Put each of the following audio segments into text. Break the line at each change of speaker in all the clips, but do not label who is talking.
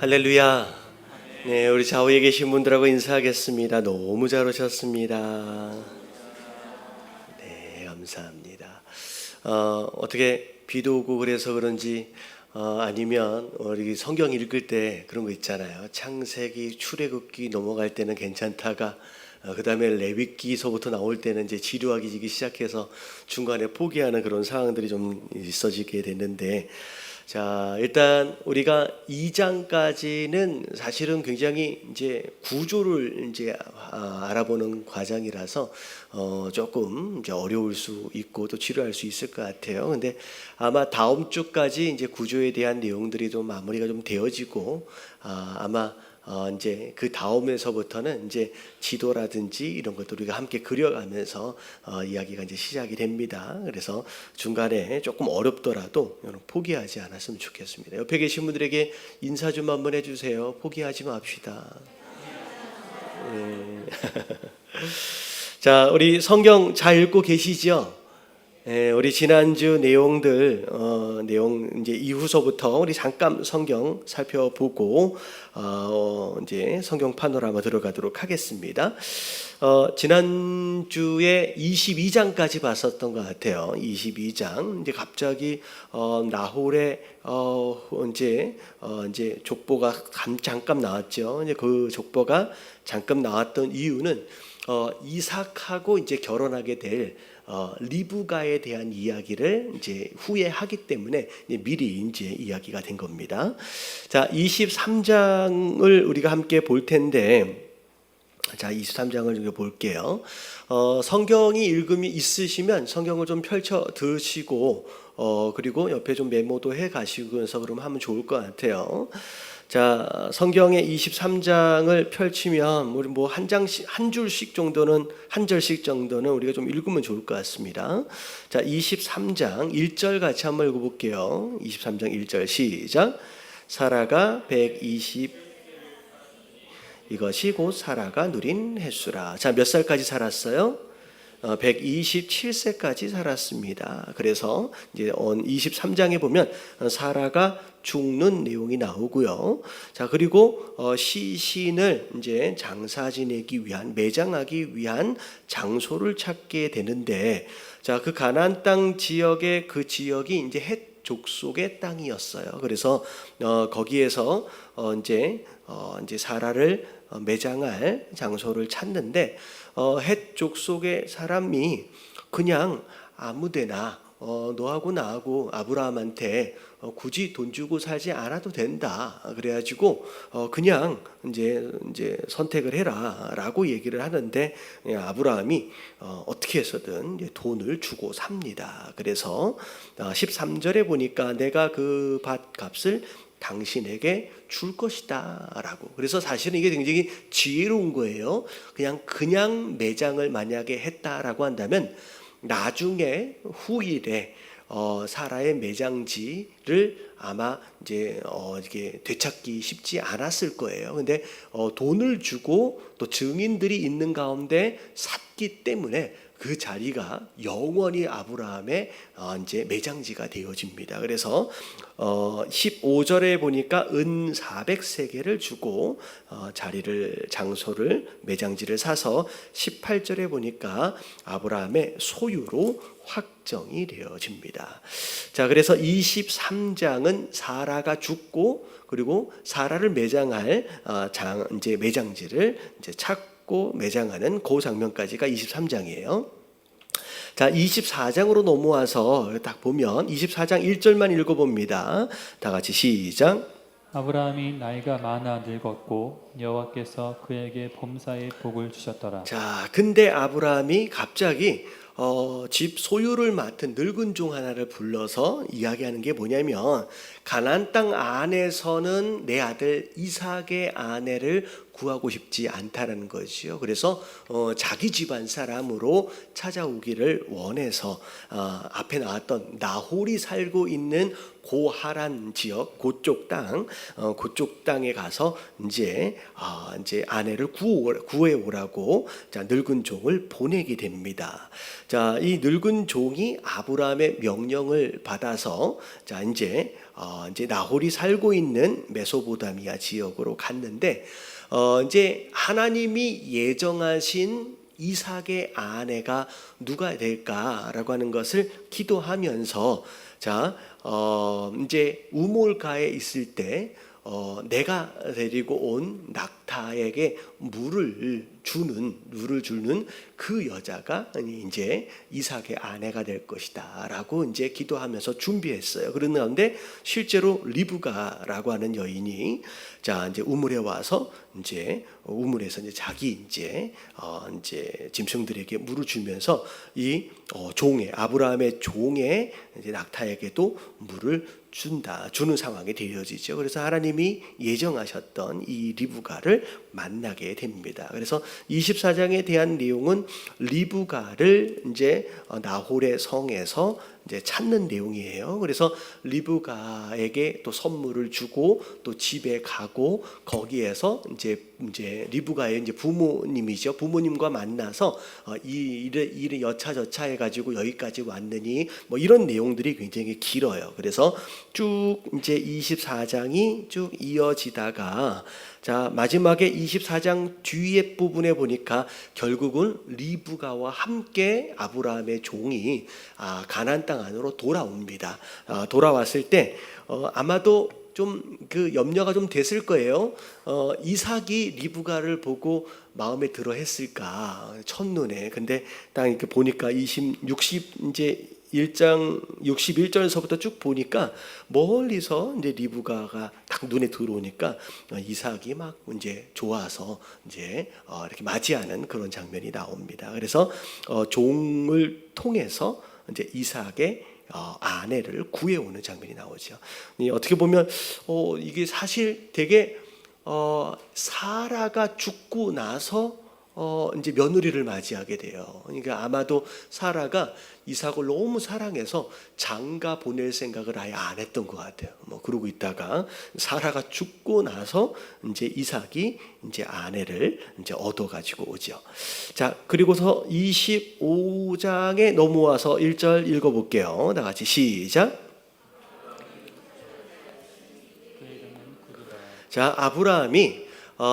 할렐루야. 네, 우리 좌우에 계신 분들하고 인사하겠습니다. 너무 잘 오셨습니다. 네, 감사합니다. 어떻게 비도 오고 그래서 그런지 아니면 우리 성경 읽을 때 그런 거 있잖아요. 창세기, 출애굽기 넘어갈 때는 괜찮다가 그 다음에 레위기서부터 나올 때는 이제 지루하기 시작해서 중간에 포기하는 그런 상황들이 좀 있어지게 됐는데, 자, 일단 우리가 2장까지는 사실은 굉장히 이제 구조를 이제 알아보는 과정이라서 조금 이제 어려울 수 있고 또 지루할 수 있을 것 같아요. 근데 아마 다음 주까지 이제 구조에 대한 내용들이 좀 마무리가 좀 되어지고 아마 이제 그 다음에서부터는 이제 지도라든지 이런 것들 우리가 함께 그려가면서 이야기가 이제 시작이 됩니다. 그래서 중간에 조금 어렵더라도 포기하지 않았으면 좋겠습니다. 옆에 계신 분들에게 인사 좀 한번 해주세요. 포기하지 맙시다. 네. 자, 우리 성경 잘 읽고 계시죠? 네, 우리 지난주 내용들 내용 이제 이후서부터 우리 잠깐 성경 살펴보고 이제 성경 파노라마 들어가도록 하겠습니다. 지난주에 22장까지 봤었던 것 같아요. 22장 이제 갑자기 나홀의 이제 족보가 잠깐 나왔죠. 이제 그 족보가 잠깐 나왔던 이유는 이삭하고 이제 결혼하게 될 리브가에 대한 이야기를 이제 후에 하기 때문에 미리 이제 이야기가 된 겁니다. 자, 23장을 우리가 함께 볼 텐데, 자, 23장을 좀 볼게요. 성경이 읽음이 있으시면 성경을 좀 펼쳐 드시고 그리고 옆에 좀 메모도 해 가시면서 그러면 하면 좋을 것 같아요. 자, 성경의 23장을 펼치면 우리 뭐 한 장씩 한 줄씩 정도는 한 절씩 정도는 우리가 좀 읽으면 좋을 것 같습니다. 자, 23장 1절 같이 한번 읽어 볼게요. 23장 1절 시작. 사라가 120 이것이 곧 사라가 누린 횟수라. 자, 몇 살까지 살았어요? 127세까지 살았습니다. 그래서 이제 23장에 보면 사라가 죽는 내용이 나오고요. 자, 그리고 시신을 이제 장사 지내기 위한, 매장하기 위한 장소를 찾게 되는데, 자, 그 가나안 땅 지역의 그 지역이 이제 헷 족속의 땅이었어요. 그래서 거기에서 이제 사라를 매장할 장소를 찾는데 헷 족속의 사람이 그냥 아무데나 너하고 나하고 아브라함한테 굳이 돈 주고 살지 않아도 된다. 그래가지고 그냥 이제 선택을 해라라고 얘기를 하는데 아브라함이 어떻게 해서든 돈을 주고 삽니다. 그래서 13절에 보니까 내가 그 밭값을 당신에게 줄 것이다 라고. 그래서 사실은 이게 굉장히 지혜로운 거예요. 그냥 매장을 만약에 했다라고 한다면 나중에 후일에 사라의 매장지를 아마 이제 이게 되찾기 쉽지 않았을 거예요. 근데 돈을 주고 또 증인들이 있는 가운데 샀기 때문에 그 자리가 영원히 아브라함의 이제 매장지가 되어집니다. 그래서 15절에 보니까 은 400세겔을 주고 장소를 매장지를 사서 18절에 보니까 아브라함의 소유로 확정이 되어집니다. 자, 그래서 23장은 사라가 죽고 그리고 사라를 매장할 이제 매장지를 이제 찾고 매장하는 그 장면까지가 23장이에요. 자, 24장으로 넘어와서 딱 보면 24장 1절만 읽어봅니다. 다 같이 시작.
아브라함이 나이가 많아 늙었고 여호와께서 그에게 범사에 복을 주셨더라.
자, 근데 아브라함이 갑자기 집 소유를 맡은 늙은 종 하나를 불러서 이야기하는 게 뭐냐면, 가나안 땅 안에서는 내 아들 이삭의 아내를 구하고 싶지 않다는 것이요. 그래서 자기 집안 사람으로 찾아오기를 원해서 앞에 나왔던 나홀이 살고 있는 고하란 지역 그쪽 땅에 가서 이제 아내를 구해 오라고 자 늙은 종을 보내게 됩니다. 자, 이 늙은 종이 아브라함의 명령을 받아서 자 이제 나홀이 살고 있는 메소포타미아 지역으로 갔는데 이제 하나님이 예정하신 이삭의 아내가 누가 될까라고 하는 것을 기도하면서 자 이제 우물가에 있을 때 내가 데리고 온 낙타에게 물을 주는 그 여자가 이제 이삭의 아내가 될 것이다라고 이제 기도하면서 준비했어요. 그런데 실제로 리브가라고 하는 여인이 자 이제 우물에 와서 이제 우물에서 이제 자기 이제 짐승들에게 물을 주면서 이 종의 아브라함의 종의 이제 낙타에게도 물을 주는 상황이 되어지죠. 그래서 하나님이 예정하셨던 이 리브가를 만나게 됩니다. 그래서 24장에 대한 내용은 리브가를 이제 나홀의 성에서 이제 찾는 내용이에요. 그래서 리브가에게 또 선물을 주고 또 집에 가고 거기에서 이제 리브가의 이제 부모님이죠. 부모님과 만나서 이 일을 여차저차 해가지고 여기까지 왔느니 뭐 이런 내용들이 굉장히 길어요. 그래서 쭉 이제 24장이 쭉 이어지다가 자 마지막에 24장 뒤에 부분에 보니까 결국은 리브가와 함께 아브라함의 종이 가나안 땅 안으로 돌아옵니다. 돌아왔을 때 아마도 좀 그 염려가 좀 됐을 거예요. 이삭이 리브가를 보고 마음에 들어 했을까 첫눈에. 근데 딱 이렇게 보니까 60 이제 1장 61절에서부터 쭉 보니까 멀리서 이제 리브가가 딱 눈에 들어오니까 이삭이 막 이제 좋아서 이제 이렇게 맞이하는 그런 장면이 나옵니다. 그래서 종을 통해서 이제 이삭의 아내를 구해오는 장면이 나오죠. 어떻게 보면 이게 사실 되게 사라가 죽고 나서 이제 며느리를 맞이하게 돼요. 그러니까 아마도 사라가 이삭을 너무 사랑해서 장가 보낼 생각을 아예 안 했던 것 같아요. 뭐 그러고 있다가 사라가 죽고 나서 이제 이삭이 이제 아내를 이제 얻어가지고 오죠. 자, 그리고서 25장에 넘어와서 1절 읽어볼게요. 다 같이 시작. 자, 아브라함이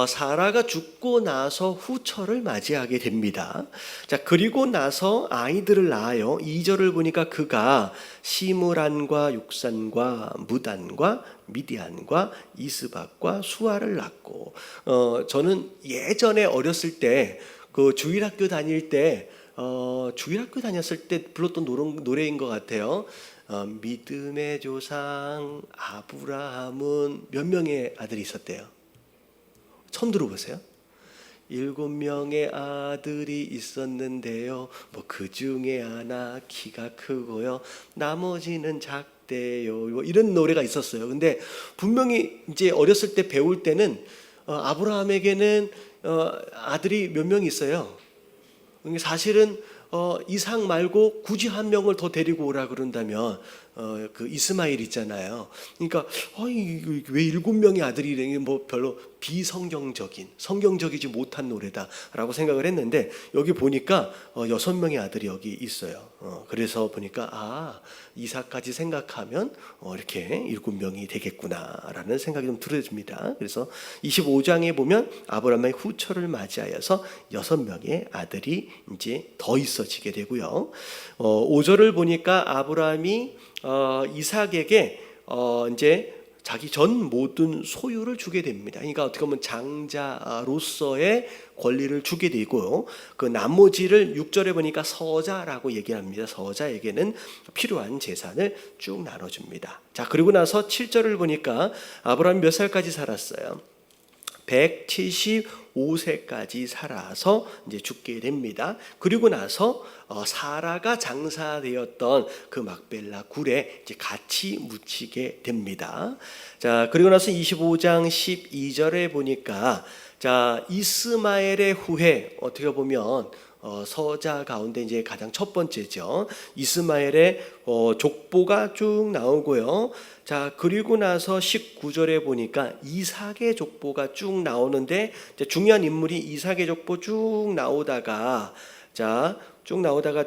사라가 죽고 나서 후처를 맞이하게 됩니다. 자, 그리고 나서 아이들을 낳아요. 2절을 보니까 그가 시므란과 육산과 무단과 미디안과 이스박과 수아를 낳고 저는 예전에 어렸을 때 그 주일학교 다닐 때 주일학교 다녔을 때 불렀던 노래인 것 같아요. 믿음의 조상 아브라함은 몇 명의 아들이 있었대요? 처음 들어보세요? 7명의 아들이 있었는데요. 뭐 그 중에 하나 키가 크고요. 나머지는 작대요. 뭐 이런 노래가 있었어요. 근데 분명히 이제 어렸을 때 배울 때는 아브라함에게는 아들이 몇 명 있어요. 사실은 이삭 말고 굳이 한 명을 더 데리고 오라 그런다면 그 이스마엘 있잖아요. 그러니까 왜 7명의 아들이 뭐 별로 성경적이지 못한 노래다라고 생각을 했는데 여기 보니까 6명의 아들이 여기 있어요. 그래서 보니까 이삭까지 생각하면 이렇게 7명이 되겠구나라는 생각이 좀 들어집니다. 그래서 25장에 보면 아브라함의 후처를 맞이하여서 6명의 아들이 이제 더 있어지게 되고요. 5절을 보니까 아브라함이 이삭에게 이제 자기 전 모든 소유를 주게 됩니다. 그러니까 어떻게 보면 장자로서의 권리를 주게 되고요. 그 나머지를 6절에 보니까 서자라고 얘기합니다. 서자에게는 필요한 재산을 쭉 나눠줍니다. 자, 그리고 나서 7절을 보니까 아브라함이 몇 살까지 살았어요? 175세까지 살아서 이제 죽게 됩니다. 그리고 나서 사라가 장사되었던 그 막벨라 굴에 이제 같이 묻히게 됩니다. 자, 그리고 나서 25장 12절에 보니까 자, 이스마엘의 후회, 어떻게 보면 서자 가운데 이제 가장 첫 번째죠. 이스마엘의 족보가 쭉 나오고요. 자, 그리고 나서 19절에 보니까 이삭의 족보가 쭉 나오는데, 중요한 인물이 이삭의 족보 쭉 나오다가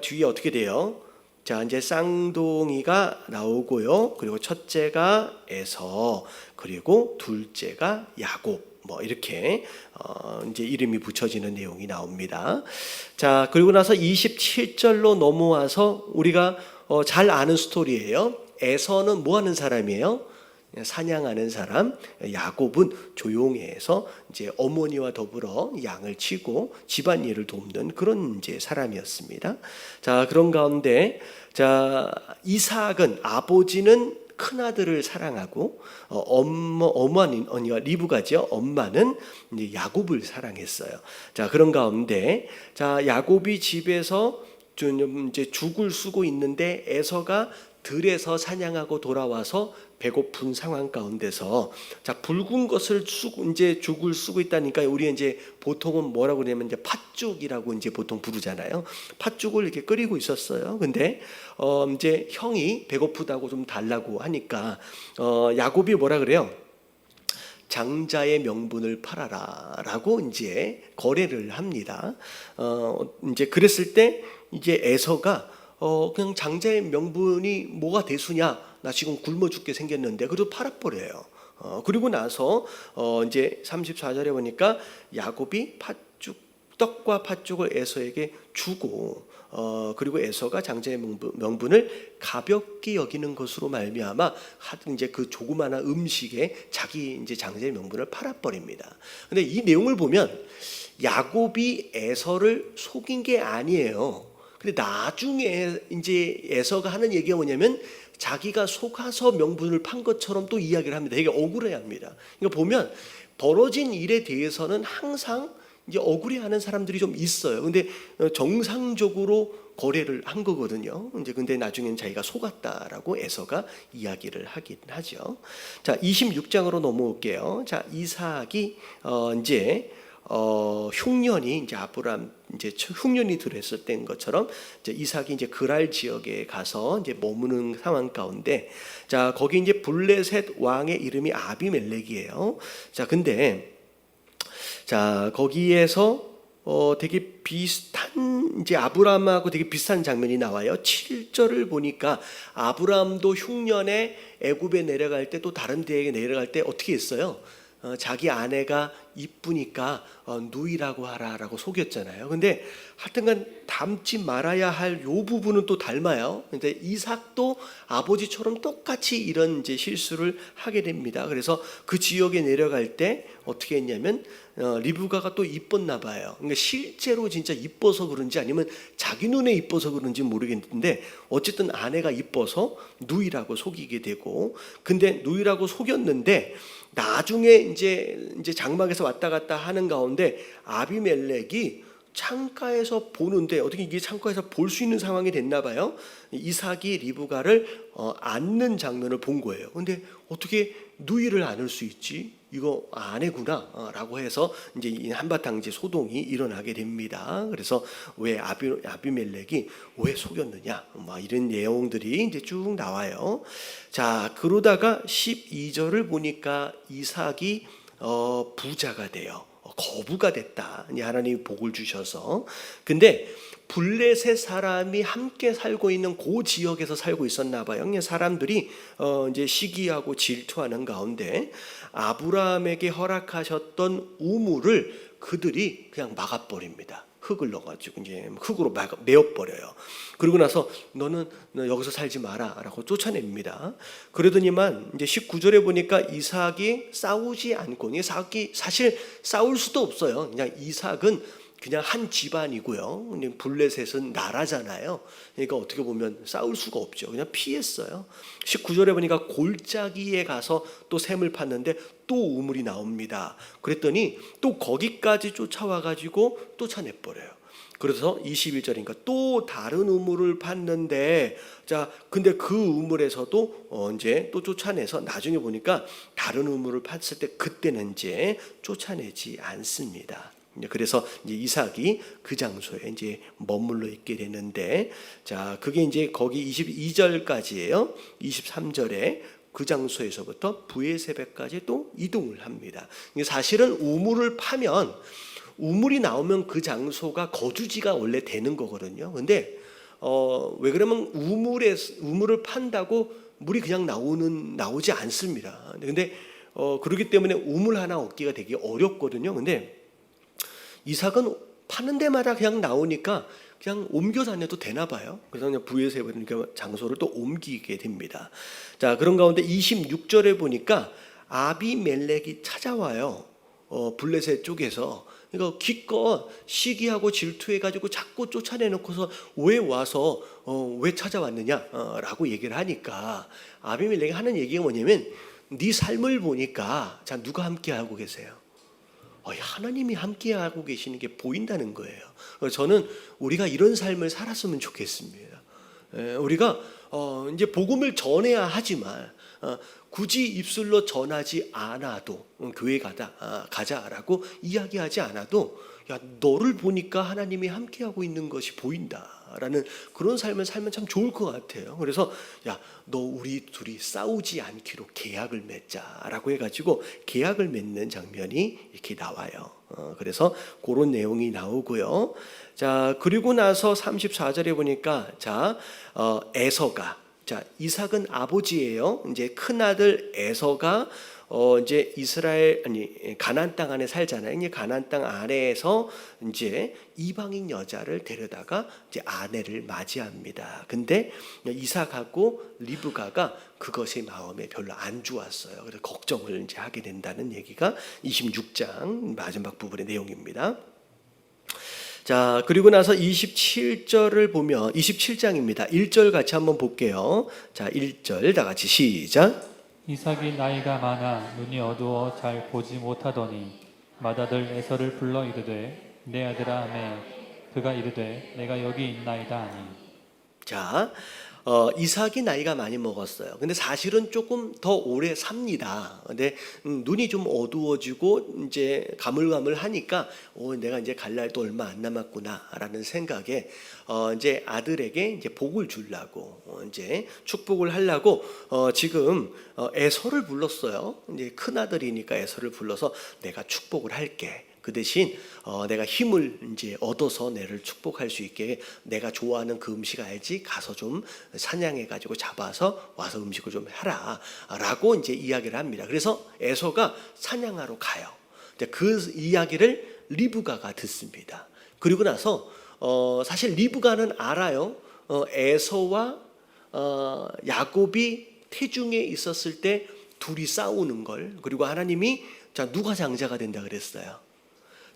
뒤에 어떻게 돼요? 자, 이제 쌍둥이가 나오고요. 그리고 첫째가 에서, 그리고 둘째가 야곱. 뭐 이렇게 이제 이름이 붙여지는 내용이 나옵니다. 자, 그리고 나서 27절로 넘어와서 우리가 잘 아는 스토리예요. 에서는 뭐 하는 사람이에요? 사냥하는 사람. 야곱은 조용해서 이제 어머니와 더불어 양을 치고 집안일을 돕는 그런 이제 사람이었습니다. 자, 그런 가운데 자, 이삭은 아버지는 큰 아들을 사랑하고 어머니가 리브가죠. 엄마는 이제 야곱을 사랑했어요. 자, 그런 가운데 자, 야곱이 집에서 이제 죽을 쓰고 있는데 에서가 들에서 사냥하고 돌아와서 배고픈 상황 가운데서 자, 붉은 것을 이제 죽을 쓰고 있다니까 우리 이제 보통은 뭐라고 그러냐면 이제 팥죽이라고 이제 보통 부르잖아요. 팥죽을 이렇게 끓이고 있었어요. 근데 이제 형이 배고프다고 좀 달라고 하니까 야곱이 뭐라 그래요? 장자의 명분을 팔아라라고 이제 거래를 합니다. 이제 그랬을 때 이제 에서가 그냥 장자의 명분이 뭐가 대수냐? 나 지금 굶어 죽게 생겼는데 그래도 팔아버려요. 그리고 나서 이제 34절에 보니까 야곱이 떡과 팥죽을 에서에게 주고 그리고 에서가 장자의 명분을 가볍게 여기는 것으로 말미암아 이제 그 조그마한 음식에 자기 이제 장자의 명분을 팔아버립니다. 근데 이 내용을 보면 야곱이 에서를 속인 게 아니에요. 근데 나중에 이제 에서가 하는 얘기가 뭐냐면 자기가 속아서 명분을 판 것처럼 또 이야기를 합니다. 되게 억울해합니다. 그러니까 보면 벌어진 일에 대해서는 항상 이제 억울해하는 사람들이 좀 있어요. 근데 정상적으로 거래를 한 거거든요. 이제 근데 나중엔 자기가 속았다라고 에서가 이야기를 하긴 하죠. 자, 26장으로 넘어올게요. 자, 이삭이 이제 흉년이 이제 아브람 이제 흉년이 들었을 때인 것처럼 이제 이삭이 이제 그랄 지역에 가서 이제 머무는 상황 가운데 자, 거기 이제 블레셋 왕의 이름이 아비멜렉이에요. 자, 근데 자, 거기에서 되게 비슷한 이제 아브람하고 되게 비슷한 장면이 나와요. 7절을 보니까 아브람도 흉년에 애굽에 내려갈 때 또 다른 데에 내려갈 때 어떻게 했어요? 자기 아내가 이쁘니까 누이라고 하라라고 속였잖아요. 근데 하여튼간 닮지 말아야 할 요 부분은 또 닮아요. 근데 이삭도 아버지처럼 똑같이 이런 이제 실수를 하게 됩니다. 그래서 그 지역에 내려갈 때 어떻게 했냐면 리브가가 또 이뻤나 봐요. 그러니까 실제로 진짜 이뻐서 그런지 아니면 자기 눈에 이뻐서 그런지 모르겠는데 어쨌든 아내가 이뻐서 누이라고 속이게 되고, 근데 누이라고 속였는데 나중에 이제 장막에서 왔다 갔다 하는 가운데 아비멜렉이 창가에서 보는데 어떻게 이게 창가에서 볼 수 있는 상황이 됐나 봐요. 이삭이 리브가를 안는 장면을 본 거예요. 근데 어떻게 누이를 안을 수 있지? 이거 아내구나라고 해서 이제 한바탕 이제 소동이 일어나게 됩니다. 그래서 왜 아비멜렉이 왜 속였느냐? 막 이런 내용들이 이제 쭉 나와요. 자, 그러다가 12절을 보니까 이삭이 부자가 돼요. 거부가 됐다. 하나님이 복을 주셔서. 근데 블레셋 사람이 함께 살고 있는 그 지역에서 살고 있었나 봐요. 사람들이 이제 시기하고 질투하는 가운데 아브라함에게 허락하셨던 우물을 그들이 그냥 막아버립니다. 흙을 넣어가지고 이제 흙으로 메어버려요. 그리고 나서 너는 여기서 살지 마라라고 쫓아냅니다. 그러더니만 이제 19절에 보니까 이삭이 싸우지 않고, 이삭이 사실 싸울 수도 없어요. 그냥 이삭은 그냥 한 집안이고요. 근데 블레셋은 나라잖아요. 그러니까 어떻게 보면 싸울 수가 없죠. 그냥 피했어요. 19절에 보니까 골짜기에 가서 또 샘을 팠는데 또 우물이 나옵니다. 그랬더니 또 거기까지 쫓아와 가지고 또 차내버려요. 그래서 21절이니까 또 다른 우물을 팠는데, 자, 근데 그 우물에서도 이제 또 쫓아내서 나중에 보니까 다른 우물을 팠을 때 그때는 이제 쫓아내지 않습니다. 그래서 이제 이삭이 그 장소에 이제 머물러 있게 되는데, 자, 그게 이제 거기 22절까지예요. 23절에 그 장소에서부터 부에세베까지 또 이동을 합니다. 사실은 우물을 파면, 우물이 나오면 그 장소가 거주지가 원래 되는 거거든요. 근데 왜 그러면 우물을 판다고 물이 그냥 나오지 않습니다. 근데 그렇기 때문에 우물 하나 얻기가 되게 어렵거든요. 근데 이삭은 파는 데마다 그냥 나오니까 그냥 옮겨 다녀도 되나 봐요. 그래서 그냥 부에세베 장소를 또 옮기게 됩니다. 자, 그런 가운데 26절에 보니까 아비멜렉이 찾아와요. 블레셋 쪽에서. 그러니까 기껏 시기하고 질투해가지고 자꾸 쫓아내놓고서 왜 와서 왜 찾아왔느냐라고 얘기를 하니까 아비멜렉이 하는 얘기가 뭐냐면, 네 삶을 보니까 자, 누가 함께하고 계세요? 하나님이 함께하고 계시는 게 보인다는 거예요. 저는 우리가 이런 삶을 살았으면 좋겠습니다. 우리가 이제 복음을 전해야 하지만 굳이 입술로 전하지 않아도, 교회 가자라고 이야기하지 않아도, 야, 너를 보니까 하나님이 함께하고 있는 것이 보인다라는 그런 삶을 살면 참 좋을 것 같아요. 그래서 야, 너 우리 둘이 싸우지 않기로 계약을 맺자라고 해가지고 계약을 맺는 장면이 이렇게 나와요. 그래서 그런 내용이 나오고요. 자, 그리고 나서 34절에 보니까 자, 에서가, 자, 이삭은 아버지예요. 이제 큰 아들 에서가 이제 가나안 땅 안에 살잖아요. 이제 가나안 땅 안에서 이제 이방인 여자를 데려다가 이제 아내를 맞이합니다. 근데 이삭하고 리브가가 그것이 마음에 별로 안 좋았어요. 그래서 걱정을 이제 하게 된다는 얘기가 26장 마지막 부분의 내용입니다. 자, 그리고 나서 27절을 보면 27장입니다. 1절 같이 한번 볼게요. 자, 1절 다 같이 시작.
이삭이 나이가 많아 눈이 어두워 잘 보지 못하더니 맏아들 에서를 불러 이르되 내 아들아 하매 그가 이르되 내가 여기 있나이다 하니.
자, 이삭이 나이가 많이 먹었어요. 근데 사실은 조금 더 오래 삽니다. 근데 눈이 좀 어두워지고 이제 가물가물하니까 내가 이제 갈 날도 얼마 안 남았구나라는 생각에 이제 아들에게 이제 복을 주려고 이제 축복을 하려고 지금 에서를 불렀어요. 이제 큰 아들이니까 에서를 불러서 내가 축복을 할게. 그 대신 내가 힘을 이제 얻어서 내를 축복할 수 있게, 내가 좋아하는 그 음식 알지? 가서 좀 사냥해 가지고 잡아서 와서 음식을 좀 하라라고 이제 이야기를 합니다. 그래서 에서가 사냥하러 가요. 그 이야기를 리브가가 듣습니다. 그리고 나서 사실 리브가는 알아요. 에서와 야곱이 태중에 있었을 때 둘이 싸우는 걸. 그리고 하나님이 자, 누가 장자가 된다 그랬어요?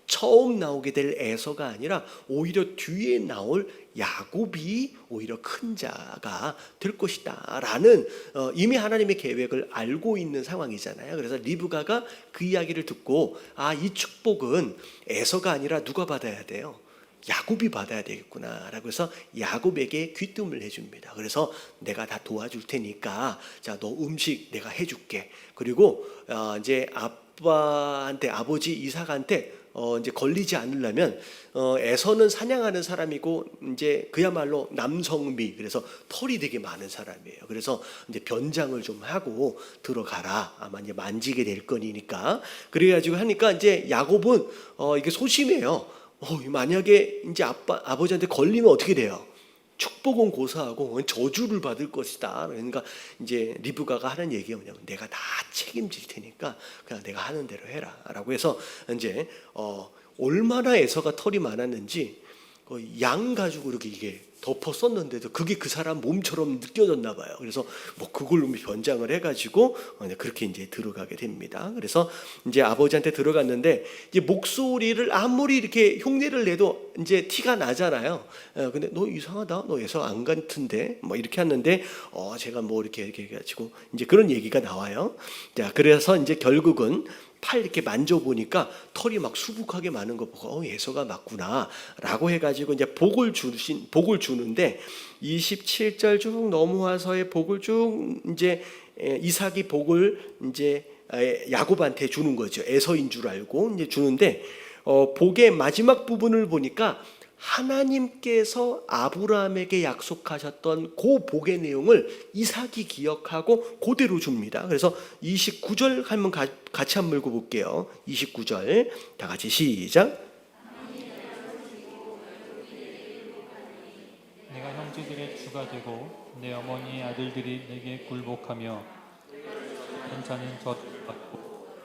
처음 나오게 될 에서가 아니라 오히려 뒤에 나올 야곱이 오히려 큰 자가 될 것이다 라는 이미 하나님의 계획을 알고 있는 상황이잖아요. 그래서 리브가가 그 이야기를 듣고 이 축복은 에서가 아니라 누가 받아야 돼요? 야곱이 받아야 되겠구나 라고 해서 야곱에게 귀뜸을 해줍니다. 그래서 내가 다 도와줄 테니까 자, 너 음식 내가 해줄게. 그리고 이제 아버지 이삭한테 이제 걸리지 않으려면 에서는 사냥하는 사람이고 이제 그야말로 남성미, 그래서 털이 되게 많은 사람이에요. 그래서 이제 변장을 좀 하고 들어가라. 아마 이제 만지게 될 거니까. 그래가지고 하니까 이제 야곱은 이게 소심해요. 만약에 이제 아버지한테 걸리면 어떻게 돼요? 축복은 고사하고 저주를 받을 것이다. 그러니까 이제 리브가가 하는 얘기가 뭐냐면 내가 다 책임질 테니까 그냥 내가 하는 대로 해라라고 해서 이제 얼마나 에서가 털이 많았는지 양 가지고 이렇게 이게 덮었었는데도 그게 그 사람 몸처럼 느껴졌나 봐요. 그래서 뭐 그걸로 변장을 해가지고 그렇게 이제 들어가게 됩니다. 그래서 이제 아버지한테 들어갔는데 이제 목소리를 아무리 이렇게 흉내를 내도 이제 티가 나잖아요. 근데 너 이상하다, 너 에서 안 같은데, 뭐 이렇게 하는데 제가 뭐 이렇게 해가지고 이제 그런 얘기가 나와요. 자, 그래서 이제 결국은 팔 이렇게 만져보니까 털이 막 수북하게 많은 거 보고 예서가 맞구나라고 해가지고 이제 복을 주는데 27절 쭉 넘어와서의 복을 쭉 이제 이삭이 복을 이제 야곱한테 주는 거죠. 에서인 줄 알고 이제 주는데 복의 마지막 부분을 보니까 하나님께서 아브라함에게 약속하셨던 그 복의 내용을 이삭이 기억하고 그대로 줍니다. 그래서 29절 한번 같이 한번 읽어볼게요. 29절 다 같이 시작.
내가 형제들의 주가 되고 내 어머니의 아들들이 내게 굴복하며 하는 자는 저주를 받고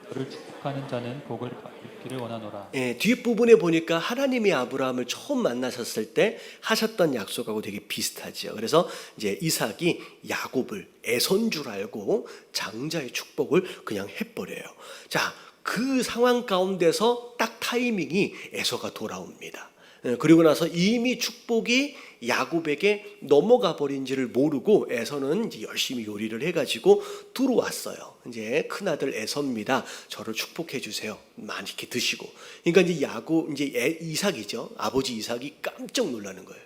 저를 축복하는 자는 복을 받기를 원하노라.
뒷부분에 보니까 하나님이 아브라함을 처음 만나셨을 때 하셨던 약속하고 되게 비슷하죠. 그래서 이제 이삭이 야곱을 애손 줄 알고 장자의 축복을 그냥 해버려요. 자, 그 상황 가운데서 딱 타이밍이 에서가 돌아옵니다. 그리고 나서 이미 축복이 야곱에게 넘어가 버린지를 모르고 에서는 이제 열심히 요리를 해가지고 들어왔어요. 이제 큰 아들 에서입니다. 저를 축복해 주세요. 많이 이렇게 드시고. 그러니까 이제 이삭이죠. 아버지 이삭이 깜짝 놀라는 거예요.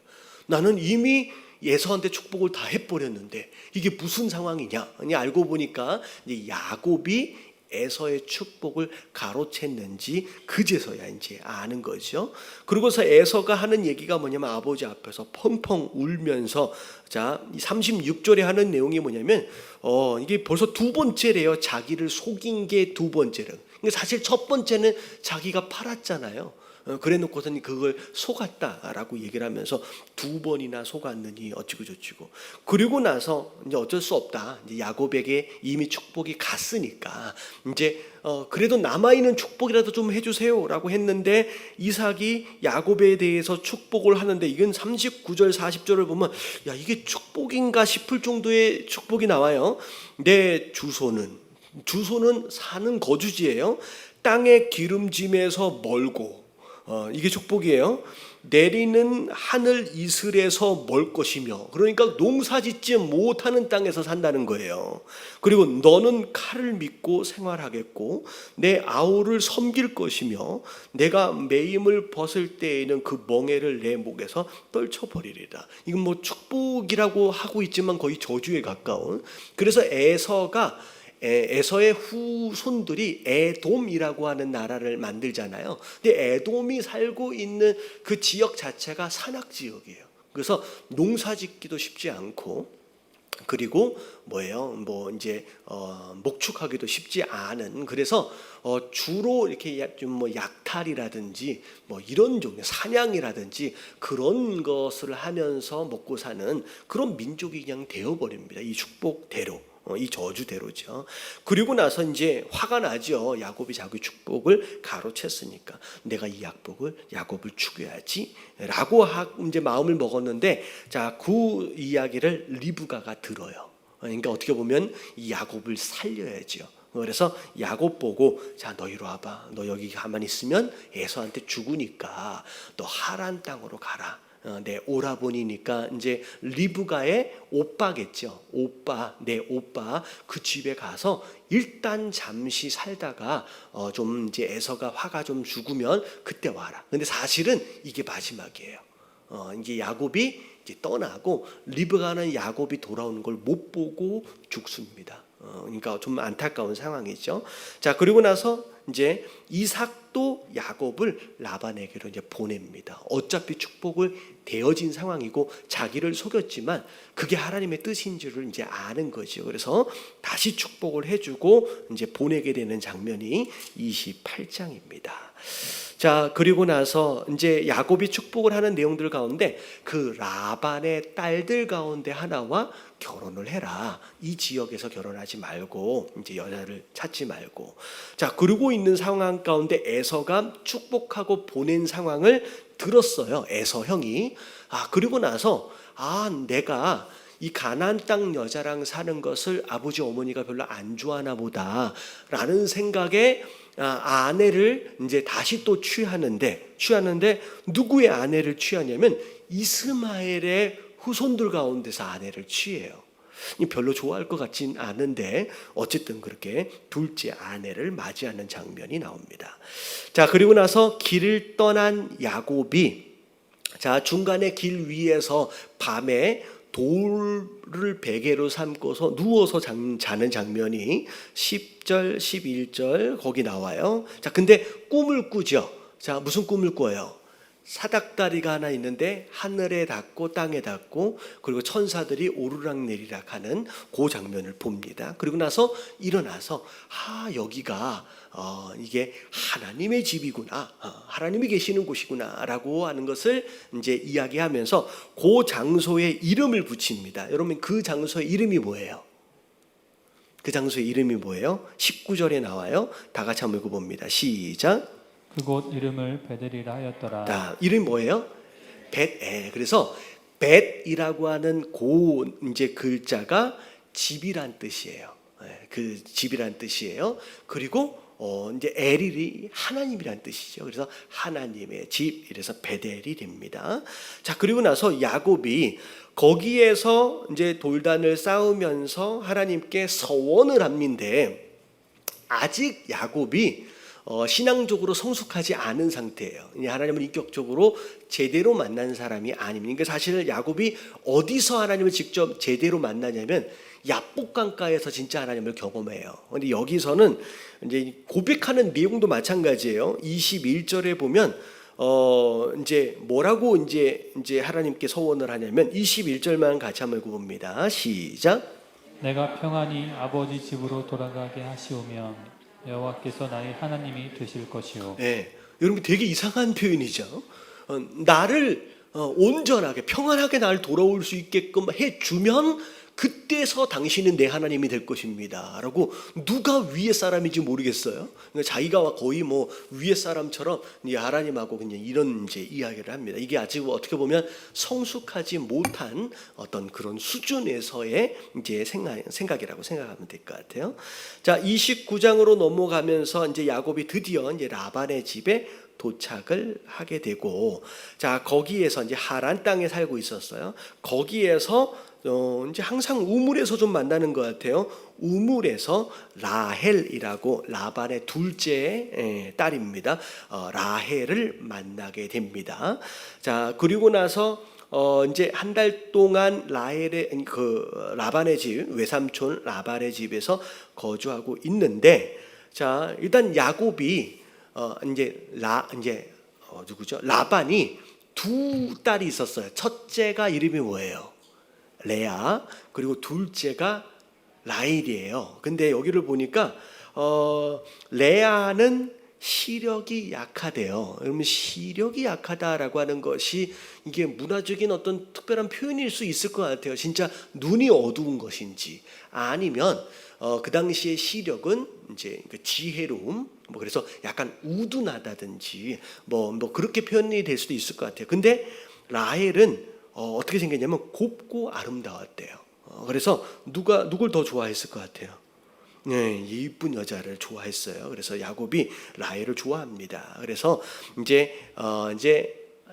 나는 이미 에서한테 축복을 다 해버렸는데 이게 무슨 상황이냐? 알고 보니까 이제 야곱이 에서의 축복을 가로챘는지 그제서야 이제 아는 거죠. 그러고서 에서가 하는 얘기가 뭐냐면 아버지 앞에서 펑펑 울면서 자, 36절에 하는 내용이 뭐냐면 이게 벌써 두 번째래요. 자기를 속인 게 두 번째래요. 사실 첫 번째는 자기가 팔았잖아요. 그래 놓고서는 그걸 속았다라고 얘기를 하면서 두 번이나 속았느니 어찌고 저찌고. 그리고 나서 이제 어쩔 수 없다. 이제 야곱에게 이미 축복이 갔으니까 이제 그래도 남아있는 축복이라도 좀 해주세요라고 했는데 이삭이 야곱에 대해서 축복을 하는데 이건 39절 40절을 보면 야 이게 축복인가 싶을 정도의 축복이 나와요. 내 주소는 사는 거주지예요. 땅의 기름짐에서 멀고 이게 축복이에요. 내리는 하늘 이슬에서 멀 것이며, 그러니까 농사짓지 못하는 땅에서 산다는 거예요. 그리고 너는 칼을 믿고 생활하겠고 내 아우를 섬길 것이며 내가 매임을 벗을 때에는 그 멍에를 내 목에서 떨쳐버리리라. 이건 뭐 축복이라고 하고 있지만 거의 저주에 가까운. 그래서 에서의 후손들이 에돔이라고 하는 나라를 만들잖아요. 근데 에돔이 살고 있는 그 지역 자체가 산악 지역이에요. 그래서 농사짓기도 쉽지 않고 그리고 뭐 이제 목축하기도 쉽지 않은. 그래서 주로 이렇게 좀 뭐 약탈이라든지 뭐 이런 종류 사냥이라든지 그런 것을 하면서 먹고 사는 그런 민족이 그냥 되어버립니다. 이 축복대로. 이 저주대로죠. 그리고 나서 이제 화가 나죠. 야곱이 자기 축복을 가로챘으니까 내가 이 야곱을 죽여야지라고 이제 마음을 먹었는데 자, 그 이야기를 리브가가 들어요. 그러니까 어떻게 보면 이 야곱을 살려야죠. 그래서 야곱 보고 자 너 이리 와봐. 너 여기 가만히 있으면 에서한테 죽으니까 너 하란 땅으로 가라. 내 오라버니니까 이제 리브가의 오빠겠죠. 내 오빠 그 집에 가서 일단 잠시 살다가 좀 이제 에서가 화가 좀 죽으면 그때 와라. 근데 사실은 이게 마지막이에요. 이제 야곱이 이제 떠나고 리브가는 야곱이 돌아오는 걸 못 보고 죽습니다. 그러니까 좀 안타까운 상황이죠. 자, 그리고 나서 이제 이삭도 야곱을 라반에게로 이제 보냅니다. 어차피 축복을 되어진 상황이고 자기를 속였지만 그게 하나님의 뜻인 줄을 이제 아는 거죠. 그래서 다시 축복을 해주고 이제 보내게 되는 장면이 28장입니다. 자, 그리고 나서 이제 야곱이 축복을 하는 내용들 가운데 그 라반의 딸들 가운데 하나와 결혼을 해라. 이 지역에서 결혼하지 말고 이제 여자를 찾지 말고. 자, 그러고 있는 상황 가운데 에서가 축복하고 보낸 상황을 들었어요. 에서 형이. 그리고 나서 내가 이 가나안 땅 여자랑 사는 것을 아버지 어머니가 별로 안 좋아하나 보다라는 생각에 아내를 이제 다시 또 취하는데 누구의 아내를 취하냐면 이스마엘의 후손들 가운데서 아내를 취해요. 별로 좋아할 것 같진 않은데 어쨌든 그렇게 둘째 아내를 맞이하는 장면이 나옵니다. 자, 그리고 나서 길을 떠난 야곱이 중간에 길 위에서 밤에 돌을 베개로 삼고서 누워서 자는 장면이 10절, 11절 거기 나와요. 자, 근데 꿈을 꾸죠. 자, 무슨 꿈을 꿔요? 사닥다리가 하나 있는데 하늘에 닿고 땅에 닿고 그리고 천사들이 오르락내리락 하는 그 장면을 봅니다. 그리고 나서 일어나서 여기가 이게 하나님의 집이구나, 하나님이 계시는 곳이구나 라고 하는 것을 이제 이야기하면서 그 장소에 이름을 붙입니다. 여러분, 그 장소의 이름이 뭐예요? 그 장소의 이름이 뭐예요? 19절에 나와요. 다 같이 한번 읽어봅니다. 시작.
그곳 이름을 베델이라 하였더라.
이름이 뭐예요? 벳엘. 그래서 벳이라고 하는 이제 글자가 집이란 뜻이에요. 그 집이란 뜻이에요. 그리고 이제 엘이 하나님이란 뜻이죠. 그래서 하나님의 집, 이래서 베델이 됩니다. 자, 그리고 나서 야곱이 거기에서 이제 돌단을 쌓으면서 하나님께 서원을 합니다. 아직 야곱이 신앙적으로 성숙하지 않은 상태예요. 하나님을 인격적으로 제대로 만난 사람이 아닙니다. 그러니까 사실 야곱이 어디서 하나님을 직접 제대로 만나냐면 야복강가에서 진짜 하나님을 경험해요. 근데 여기서는 이제 고백하는 내용도 마찬가지예요. 21절에 보면 이제 뭐라고 이제 하나님께 서원을 하냐면 21절만 같이 한번 읽어봅니다. 시작.
내가 평안히 아버지 집으로 돌아가게 하시오면 여호와께서 나의 하나님이 되실 것이요.
네, 여러분 되게 이상한 표현이죠. 나를 온전하게 평안하게 나를 돌아올 수 있게끔 해주면 그때서 당신은 내 하나님이 될 것입니다 라고. 누가 위에 사람인지 모르겠어요. 자기가 거의 뭐 위에 사람처럼 하나님하고 그냥 이런 이제 이야기를 합니다. 이게 아직 어떻게 보면 성숙하지 못한 어떤 그런 수준에서의 이제 생각이라고 생각하면 될 것 같아요. 자, 29장으로 넘어가면서 이제 야곱이 드디어 이제 라반의 집에 도착을 하게 되고, 자, 거기에서 이제 하란 땅에 살고 있었어요. 거기에서 이제 항상 우물에서 좀 만나는 것 같아요. 우물에서 라헬이라고 라반의 둘째 딸입니다. 라헬을 만나게 됩니다. 자, 그리고 나서 이제 한 달 동안 라반의 집, 외삼촌 라반의 집에서 거주하고 있는데, 자, 일단 야곱이 누구죠? 라반이 두 딸이 있었어요. 첫째가 이름이 뭐예요? 레아. 그리고 둘째가 라헬이에요. 근데 여기를 보니까 레아는 시력이 약하대요. 여러분, 시력이 약하다라고 하는 것이 이게 문화적인 어떤 특별한 표현일 수 있을 것 같아요. 진짜 눈이 어두운 것인지, 아니면 그 당시의 시력은 이제 지혜로움, 그래서 약간 우둔하다든지 뭐 그렇게 표현이 될 수도 있을 것 같아요. 근데 라헬은 어떻게 생겼냐면 곱고 아름다웠대요. 그래서 누굴 더 좋아했을 것 같아요? 네, 이쁜 여자를 좋아했어요. 그래서 야곱이 라헬을 좋아합니다. 그래서 이제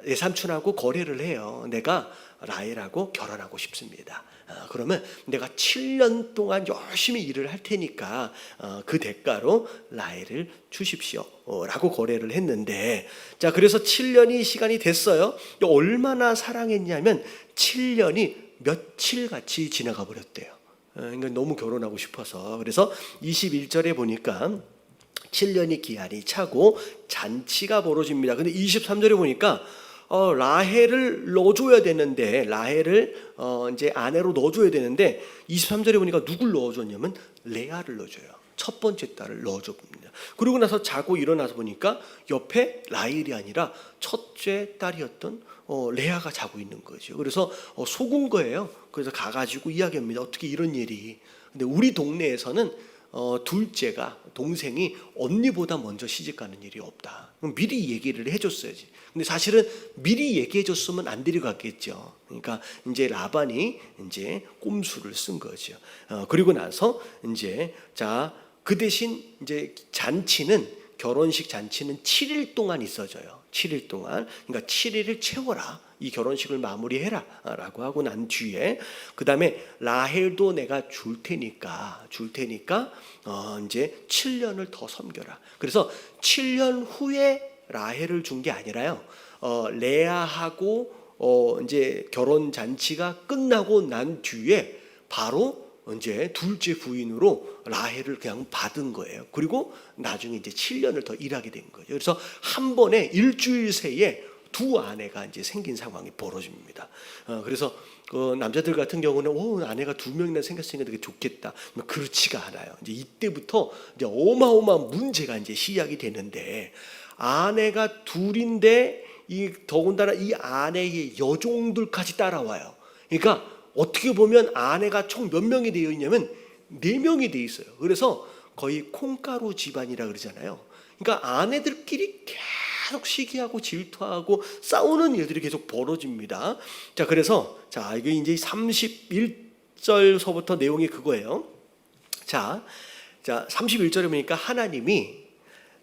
내 삼촌하고 거래를 해요. 내가 라헬하고 결혼하고 싶습니다. 그러면 내가 7년 동안 열심히 일을 할 테니까 그 대가로 라헬을 주십시오 라고 거래를 했는데, 자, 그래서 7년이 시간이 됐어요. 얼마나 사랑했냐면 7년이 며칠 같이 지나가 버렸대요. 그러니까 너무 결혼하고 싶어서. 그래서 21절에 보니까 7년이 기한이 차고 잔치가 벌어집니다. 근데 23절에 보니까 라헬을 넣어줘야 되는데, 라헬을 이제 아내로 넣어줘야 되는데 23절에 보니까 누굴 넣어줬냐면 레아를 넣어줘요. 첫 번째 딸을 넣어줍니다. 그러고 나서 자고 일어나서 보니까 옆에 라헬이 아니라 첫째 딸이었던 레아가 자고 있는 거죠. 그래서 속은 거예요. 그래서 가가지고 이야기합니다. 어떻게 이런 일이. 근데 우리 동네에서는 둘째가 동생이 언니보다 먼저 시집가는 일이 없다. 그럼 미리 얘기를 해줬어야지. 근데 사실은 미리 얘기해줬으면 안 데려갔겠죠. 그러니까 이제 라반이 이제 꼼수를 쓴 거죠. 그리고 나서 이제 그 대신 이제 결혼식 잔치는 7일 동안 있어져요. 7일 동안. 그러니까 7일을 채워라. 이 결혼식을 마무리해라 라고 하고 난 뒤에 그 다음에 라헬도 내가 줄 테니까 이제 7년을 더 섬겨라. 그래서 7년 후에 라헬을 준 게 아니라요. 레아하고 이제 결혼 잔치가 끝나고 난 뒤에 바로 이제 둘째 부인으로 라헬을 그냥 받은 거예요. 그리고 나중에 이제 7년을 더 일하게 된 거예요. 그래서 한 번에 일주일 새에 두 아내가 이제 생긴 상황이 벌어집니다. 그래서 남자들 같은 경우는 아내가 두 명이나 생겼으니까 되게 좋겠다. 그렇지가 않아요. 이제 이때부터 이제 어마어마한 문제가 이제 시작이 되는데 아내가 둘인데 더군다나 이 아내의 여종들까지 따라와요. 그러니까 어떻게 보면 아내가 총 몇 명이 되어 있냐면 4명이 되어 있어요. 그래서 거의 콩가루 집안이라 그러잖아요. 그러니까 아내들끼리 계속 시기하고 질투하고 싸우는 일들이 계속 벌어집니다. 그래서 이게 이제 31절서부터 내용이 그거예요. 31절에 보니까 하나님이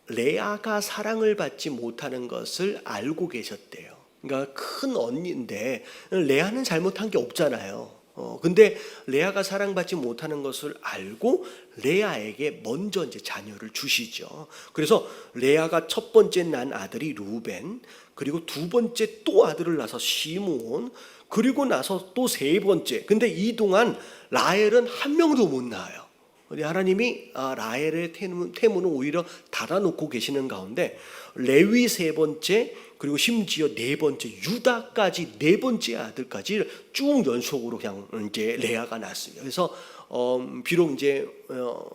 레아가 사랑을 받지 못하는 것을 알고 계셨대요. 그러니까 큰 언니인데 레아는 잘못한 게 없잖아요. 근데 레아가 사랑받지 못하는 것을 알고 레아에게 먼저 이제 자녀를 주시죠. 그래서 레아가 첫 번째 난 아들이 루벤, 그리고 두 번째 또 아들을 낳아서 시므온, 그리고 나서 또 세 번째. 근데 이 동안 라헬은 한 명도 못 낳아요. 하나님이 라헬의 태문을 오히려 닫아놓고 계시는 가운데 레위 세 번째, 그리고 심지어 네 번째 유다까지 네 번째 아들까지 쭉 연속으로 그냥 이제 레아가 낳았습니다. 그래서 비록 이제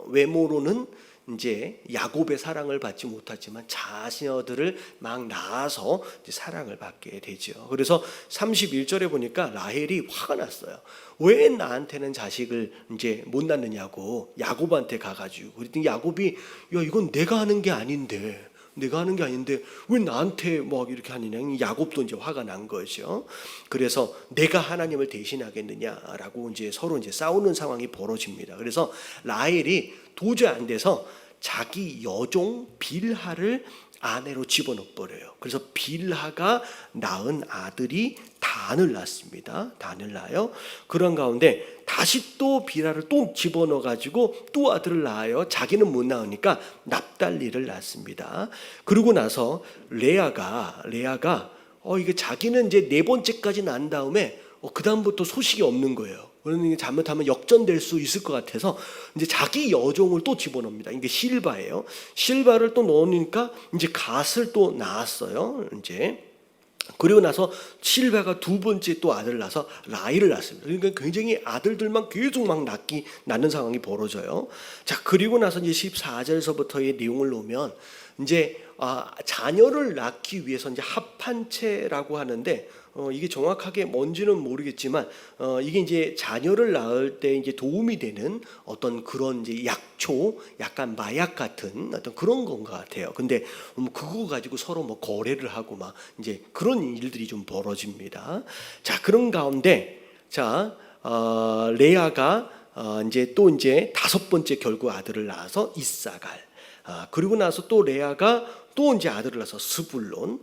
외모로는 이제 야곱의 사랑을 받지 못하지만 자녀들을 막 낳아서 이제 사랑을 받게 되죠. 그래서 31절에 보니까 라헬이 화가 났어요. 왜 나한테는 자식을 이제 못 낳느냐고 야곱한테 가가지고 그랬더니 야곱이 이건 내가 하는 게 아닌데 왜 나한테 뭐 이렇게 하느냐. 야곱도 이제 화가 난 거죠. 그래서 내가 하나님을 대신하겠느냐라고 이제 서로 이제 싸우는 상황이 벌어집니다. 그래서 라헬이 도저히 안 돼서 자기 여종 빌하를 아내로 집어넣어 버려요. 그래서 빌하가 낳은 아들이 단을 낳습니다. 단을 낳아요. 그런 가운데 다시 또 빌하를 또 집어넣어 가지고 또 아들을 낳아요. 자기는 못 낳으니까 납달리를 낳습니다. 그러고 나서 레아가 이게 자기는 이제 네 번째까지 낳은 다음에 그 다음부터 소식이 없는 거예요. 그러니 잘못하면 역전될 수 있을 것 같아서 이제 자기 여종을 또 집어넣습니다. 이게 실바예요. 실바를 또 넣으니까 이제 갓을 또 낳았어요. 이제 그리고 나서 실바가 두 번째 또 아들을 낳아서 라이를 낳습니다. 그러니까 굉장히 아들들만 계속 막 낳는 상황이 벌어져요. 그리고 나서 이제 14절서부터의 내용을 놓으면 이제 자녀를 낳기 위해서 이제 합한체라고 하는데 이게 정확하게 뭔지는 모르겠지만 이게 이제 자녀를 낳을 때 이제 도움이 되는 어떤 그런 이제 약초, 약간 마약 같은 어떤 그런 건 것 같아요. 근데 그거 가지고 서로 뭐 거래를 하고 막 이제 그런 일들이 좀 벌어집니다. 그런 가운데 레아가 이제 또 이제 다섯 번째 결국 아들을 낳아서 이사갈. 그리고 나서 또 레아가 또 이제 아들을 낳아서 스불론.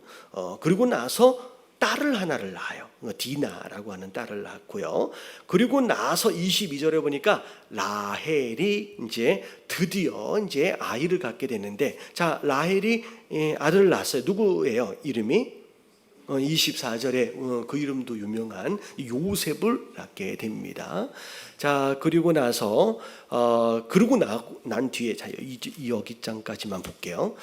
그리고 나서 딸을 하나를 낳아요. 디나라고 하는 딸을 낳고요. 그리고 나서 22절에 보니까 라헬이 이제 드디어 이제 아이를 갖게 되는데, 라헬이 아들을 낳았어요. 누구예요? 이름이 24절에 그 이름도 유명한 요셉을 낳게 됩니다. 그리고 나서 난 뒤에 여기 장까지만 볼게요.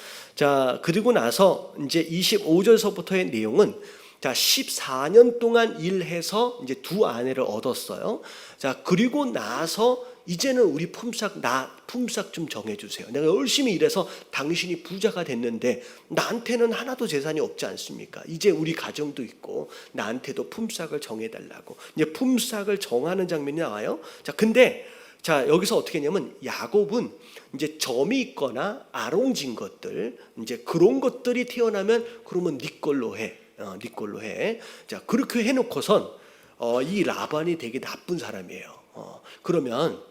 그리고 나서 이제 25절서부터의 내용은 14년 동안 일해서 이제 두 아내를 얻었어요. 그리고 나서 이제는 우리 품삯 좀 정해주세요. 내가 열심히 일해서 당신이 부자가 됐는데 나한테는 하나도 재산이 없지 않습니까? 이제 우리 가정도 있고 나한테도 품삯을 정해달라고 이제 품삯을 정하는 장면이 나와요. 근데 자, 여기서 어떻게 했냐면 야곱은 이제 점이 있거나 아롱진 것들, 이제 그런 것들이 태어나면 그러면 네 걸로 해. 네 걸로 해. 자, 그렇게 해놓고선 이 라반이 되게 나쁜 사람이에요. 그러면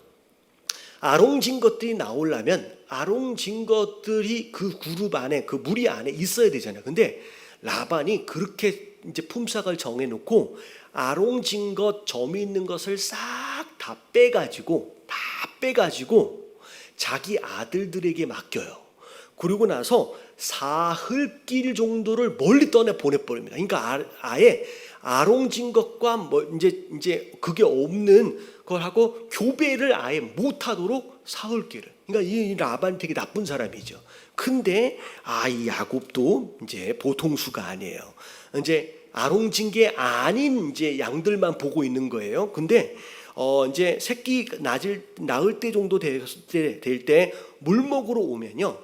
아롱진 것들이 나오려면 아롱진 것들이 그 그룹 안에, 그 무리 안에 있어야 되잖아요. 근데 라반이 그렇게 이제 품삯을 정해놓고 아롱진 것, 점이 있는 것을 싹 다 빼가지고 자기 아들들에게 맡겨요. 그러고 나서 사흘길 정도를 멀리 떠내 보내버립니다. 그러니까 아예 아롱진 것과 뭐 이제 그게 없는 걸 하고 교배를 아예 못하도록 사흘길을. 그러니까 이 라반이 되게 나쁜 사람이죠. 근데 이 야곱도 이제 보통 수가 아니에요. 이제 아롱진 게 아닌 이제 양들만 보고 있는 거예요. 근데 이제 새끼 낳을 때 정도 될 때 물 먹으러 오면요.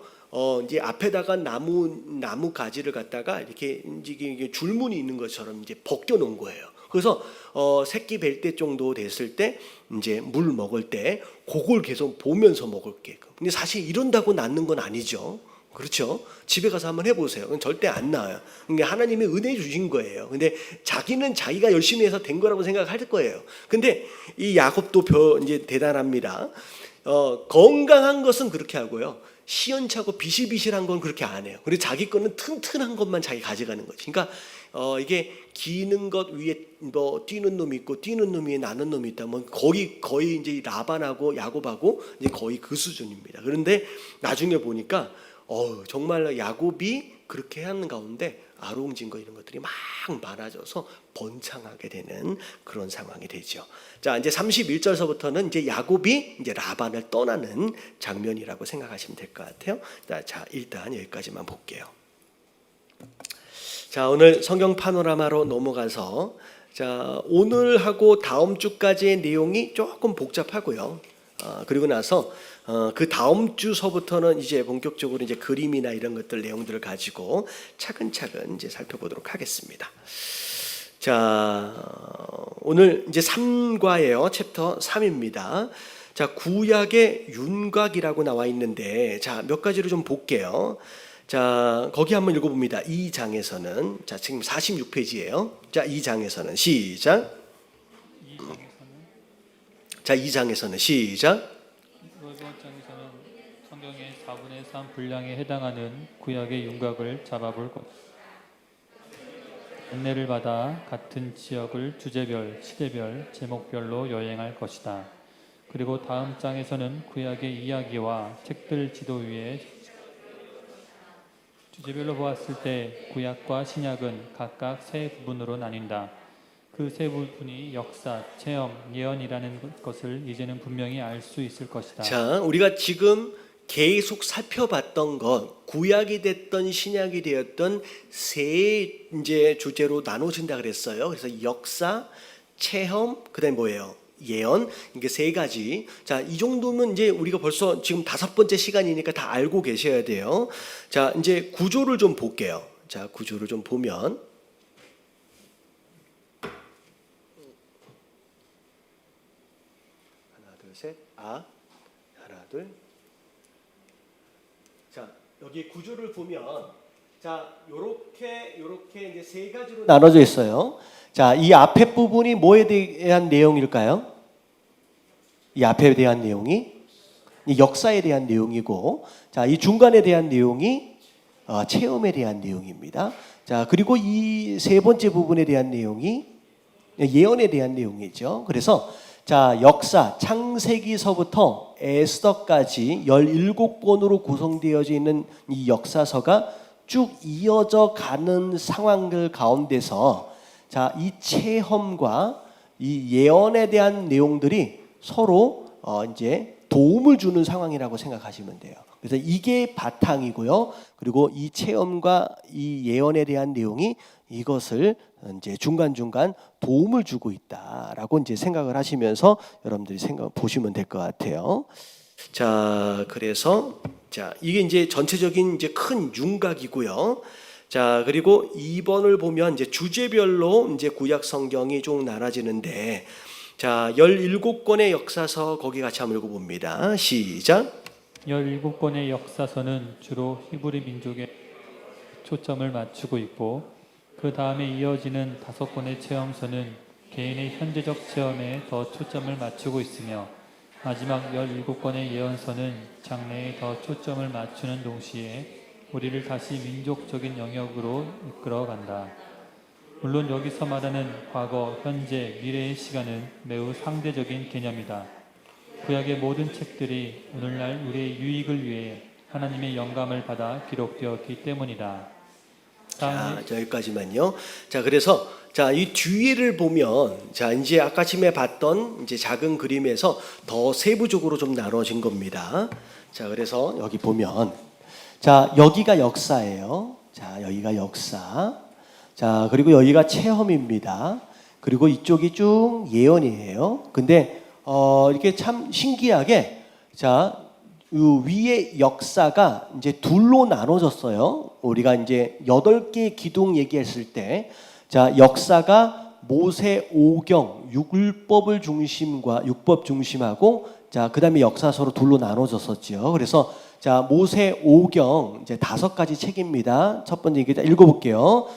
이제 앞에다가 나무 가지를 갖다가 이렇게 이게 줄무늬 있는 것처럼 이제 벗겨 놓은 거예요. 그래서 새끼 뵐 때 정도 됐을 때 이제 물 먹을 때 그걸 계속 보면서 먹을게. 근데 사실 이런다고 낳는 건 아니죠. 그렇죠? 집에 가서 한번 해보세요. 그건 절대 안 나와요. 그러니까 하나님이 은혜 주신 거예요. 근데 자기는 자기가 열심히 해서 된 거라고 생각할 거예요. 근데 이 야곱도 이제 대단합니다. 건강한 것은 그렇게 하고요. 시원찮고 비실비실한 건 그렇게 안 해요. 그리고 자기 거는 튼튼한 것만 자기 가져가는 거지. 그러니까 이게 기는 것 위에 뭐 뛰는 놈이 있고 뛰는 놈 위에 나는 놈이 있다면 거의 이제 라반하고 야곱하고 이제 거의 그 수준입니다. 그런데 나중에 보니까 정말 야곱이 그렇게 하는 가운데 아롱진 거 이런 것들이 막 많아져서 번창하게 되는 그런 상황이 되죠. 자, 이제 31절서부터는 이제 야곱이 이제 라반을 떠나는 장면이라고 생각하시면 될 것 같아요. 자, 일단 여기까지만 볼게요. 자, 오늘 성경 파노라마로 넘어가서 자, 오늘하고 다음 주까지의 내용이 조금 복잡하고요. 그리고 나서 그 다음 주서부터는 이제 본격적으로 이제 그림이나 이런 것들 내용들을 가지고 차근차근 이제 살펴보도록 하겠습니다. 자, 오늘 이제 3과예요. 챕터 3입니다. 자, 구약의 윤곽이라고 나와 있는데 자, 몇 가지를 좀 볼게요. 자, 거기 한번 읽어봅니다. 2장에서는 자, 지금 46페이지예요. 자, 2장에서는 시작. 자, 2장에서는 시작.
이번 장에서는 성경의 4분의 3 분량에 해당하는 구약의 윤곽을 잡아볼 것. 안내를 받아 같은 지역을 주제별, 시대별, 제목별로 여행할 것이다. 그리고 다음 장에서는 구약의 이야기와 책들 지도 위에 주제별로 보았을 때 구약과 신약은 각각 세 부분으로 나뉜다. 그 세 부분이 역사, 체험, 예언이라는 것을 이제는 분명히 알 수 있을 것이다.
자, 우리가 지금 계속 살펴봤던 것, 구약이 됐던 신약이 되었던 세 이제 주제로 나눠진다 그랬어요. 그래서 역사, 체험, 그다음에 뭐예요? 예언. 이게 세 가지. 자, 이 정도면 이제 우리가 벌써 지금 5번째 시간이니까 다 알고 계셔야 돼요. 자, 이제 구조를 좀 볼게요. 자, 구조를 좀 보면 하나, 둘, 셋. 하나, 둘. 자, 여기 구조를 보면 자, 요렇게 이제 세 가지로 나눠져 있어요. 자, 이 앞에 부분이 뭐에 대한 내용일까요? 이 앞에 대한 내용이 이 역사에 대한 내용이고, 자, 이 중간에 대한 내용이 체험에 대한 내용입니다. 자, 그리고 이 세 번째 부분에 대한 내용이 예언에 대한 내용이죠. 그래서 자, 역사 창세기서부터 에스더까지 17권으로 구성되어져 있는 이 역사서가 쭉 이어져 가는 상황들 가운데서 자, 이 체험과 이 예언에 대한 내용들이 서로 이제 도움을 주는 상황이라고 생각하시면 돼요. 그래서 이게 바탕이고요. 그리고 이 체험과 이 예언에 대한 내용이 이것을 이제 중간중간 도움을 주고 있다라고 이제 생각을 하시면서 여러분들이 보시면 될 것 같아요. 자, 그래서 자, 이게 이제 전체적인 이제 큰 윤곽이고요. 자, 그리고 2번을 보면 이제 주제별로 이제 구약 성경이 쭉 나눠지는데 자, 17권의 역사서 거기 같이 한번 읽어봅니다. 시작.
17권의 역사서는 주로 히브리 민족에 초점을 맞추고 있고 그 다음에 이어지는 5권의 체험서는 개인의 현재적 체험에 더 초점을 맞추고 있으며 마지막 17권의 예언서는 장래에 더 초점을 맞추는 동시에 우리를 다시 민족적인 영역으로 이끌어간다. 물론 여기서 말하는 과거, 현재, 미래의 시간은 매우 상대적인 개념이다. 구약의 모든 책들이 오늘날 우리의 유익을 위해 하나님의 영감을 받아 기록되었기 때문이다.
자, 여기까지만요. 자, 그래서 자, 이 뒤를 보면 자, 이제 아까 처음에 봤던 이제 작은 그림에서 더 세부적으로 좀 나눠진 겁니다. 자, 그래서 여기 보면 자, 여기가 역사예요. 자, 여기가 역사. 자, 그리고 여기가 체험입니다. 그리고 이쪽이 쭉 예언이에요. 근데 이렇게 참 신기하게 자, 이 위에 역사가 이제 둘로 나눠졌어요. 우리가 이제 8개 기둥 얘기했을 때, 자, 역사가 모세 오경, 율법을 중심과 율법 중심하고, 자, 그다음에 역사서로 둘로 나눠졌었죠. 그래서 자, 모세 오경 이제 5가지 책입니다. 첫 번째 얘기 읽어볼게요.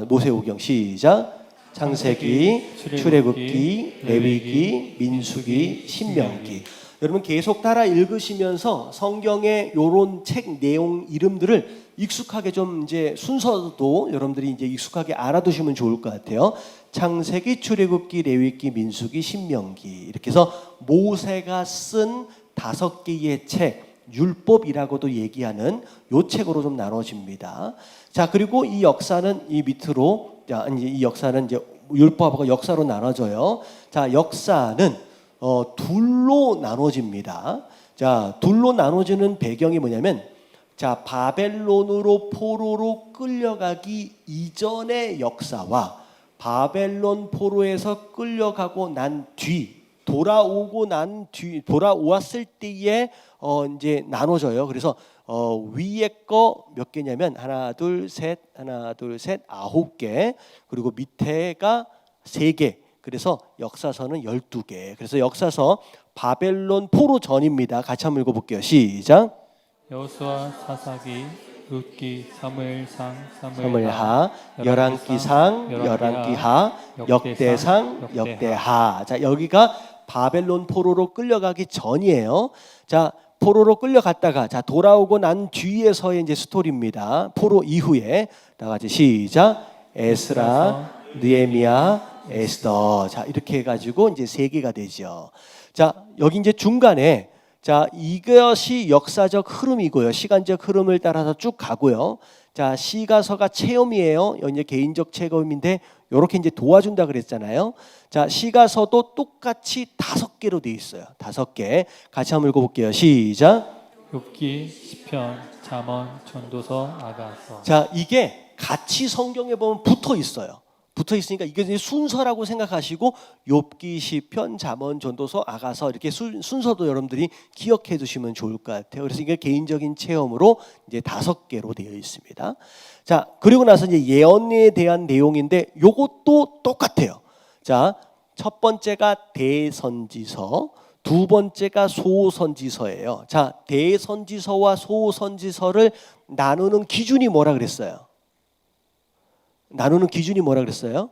모세 오경 시작. 창세기, 출애굽기, 레위기, 민수기, 신명기. 여러분 계속 따라 읽으시면서 성경의 요런 책 내용 이름들을 익숙하게 좀 이제 순서도 여러분들이 이제 익숙하게 알아두시면 좋을 것 같아요. 창세기, 출애굽기, 레위기, 민수기, 신명기 이렇게 해서 모세가 쓴 5개의 책 율법이라고도 얘기하는 요 책으로 좀 나눠집니다. 자, 그리고 이 역사는 이 밑으로 이 역사는 이제 율법하고 역사로 나눠져요. 자, 역사는 둘로 나눠집니다. 자, 둘로 나눠지는 배경이 뭐냐면 자, 바벨론으로 포로로 끌려가기 이전의 역사와 바벨론 포로에서 끌려가고 난 뒤 돌아왔을 때에 이제 나눠져요. 그래서 위에 거 몇 개냐면 하나 둘 셋 9개 그리고 밑에가 3개. 그래서 역사서는 12개. 그래서 역사서 바벨론 포로 전입니다. 같이 한번 읽어볼게요. 시작.
여호수아, 사사기, 룻기, 사무엘상,
사무엘하, 열왕기상, 열왕기하, 역대상, 역대하. 자, 여기가 바벨론 포로로 끌려가기 전이에요. 자, 포로로 끌려갔다가 자, 돌아오고 난 뒤에서의 이제 스토리입니다. 포로 이후에 다 같이 시작. 에스라, 느헤미야, 에스더. 자, 이렇게 해가지고 이제 3개가 되죠. 자, 여기 이제 중간에 자, 이것이 역사적 흐름이고요. 시간적 흐름을 따라서 쭉 가고요. 자, 시가서가 체험이에요. 이제 개인적 체험인데 이렇게 이제 도와준다 그랬잖아요. 자, 시가서도 똑같이 5개로 되어 있어요. 5개. 같이 한번 읽어볼게요. 시작.
욥기, 시편, 잠언, 전도서, 아가서. 자,
이게 같이 성경에 보면 붙어 있어요. 붙어 있으니까 이게 이제 순서라고 생각하시고 욥기, 시편, 잠언, 전도서, 아가서 이렇게 순서도 여러분들이 기억해 두시면 좋을 것 같아요. 그래서 이게 개인적인 체험으로 이제 5개로 되어 있습니다. 자, 그리고 나서 이제 예언에 대한 내용인데 요것도 똑같아요. 자, 첫 번째가 대선지서, 두 번째가 소선지서예요. 자, 대선지서와 소선지서를 나누는 기준이 뭐라 그랬어요? 나누는 기준이 뭐라 그랬어요?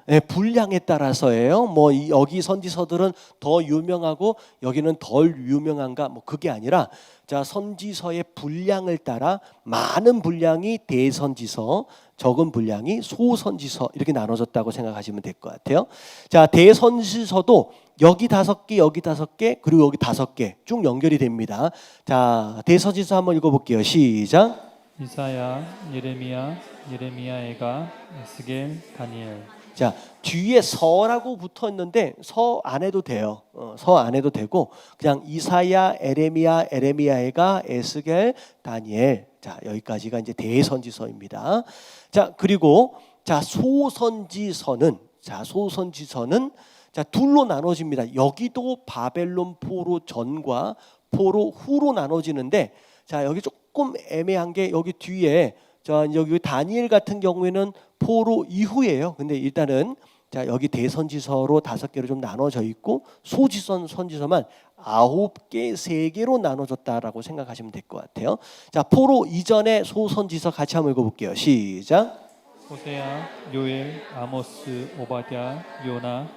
네, 분량에 따라서예요. 뭐 여기 선지서들은 더 유명하고 여기는 덜 유명한가? 뭐 그게 아니라 자, 선지서의 분량을 따라 많은 분량이 대선지서, 적은 분량이 소선지서 이렇게 나눠졌다고 생각하시면 될 것 같아요. 자, 대선지서도 여기 5개, 여기 5개, 그리고 여기 5개 쭉 연결이 됩니다. 자, 대선지서 한번 읽어볼게요. 시작.
이사야, 예레미야애가, 에스겔, 다니엘.
자, 뒤에 서라고 붙어 있는데 서 안 해도 돼요. 서 안 해도 되고 그냥 이사야, 에레미야애가, 에스겔, 다니엘. 자, 여기까지가 이제 대선지서입니다. 자, 그리고 자, 소선지서는 자, 둘로 나눠집니다. 여기도 바벨론 포로 전과 포로 후로 나눠지는데 자, 여기 조금 애매한 게 여기 뒤에 자, 여기 다니엘 같은 경우에는 포로 이후예요. 근데 일단은
자, 여기 대선지서로 5개로 좀 나눠져 있고 소지선 선지서만 9개, 3개로 나눠졌다라고 생각하시면 될 것 같아요. 자, 포로 이전의 소선지서 같이 한번 읽어볼게요. 시작.
호세아, 요엘, 아모스, 오바댜, 요나,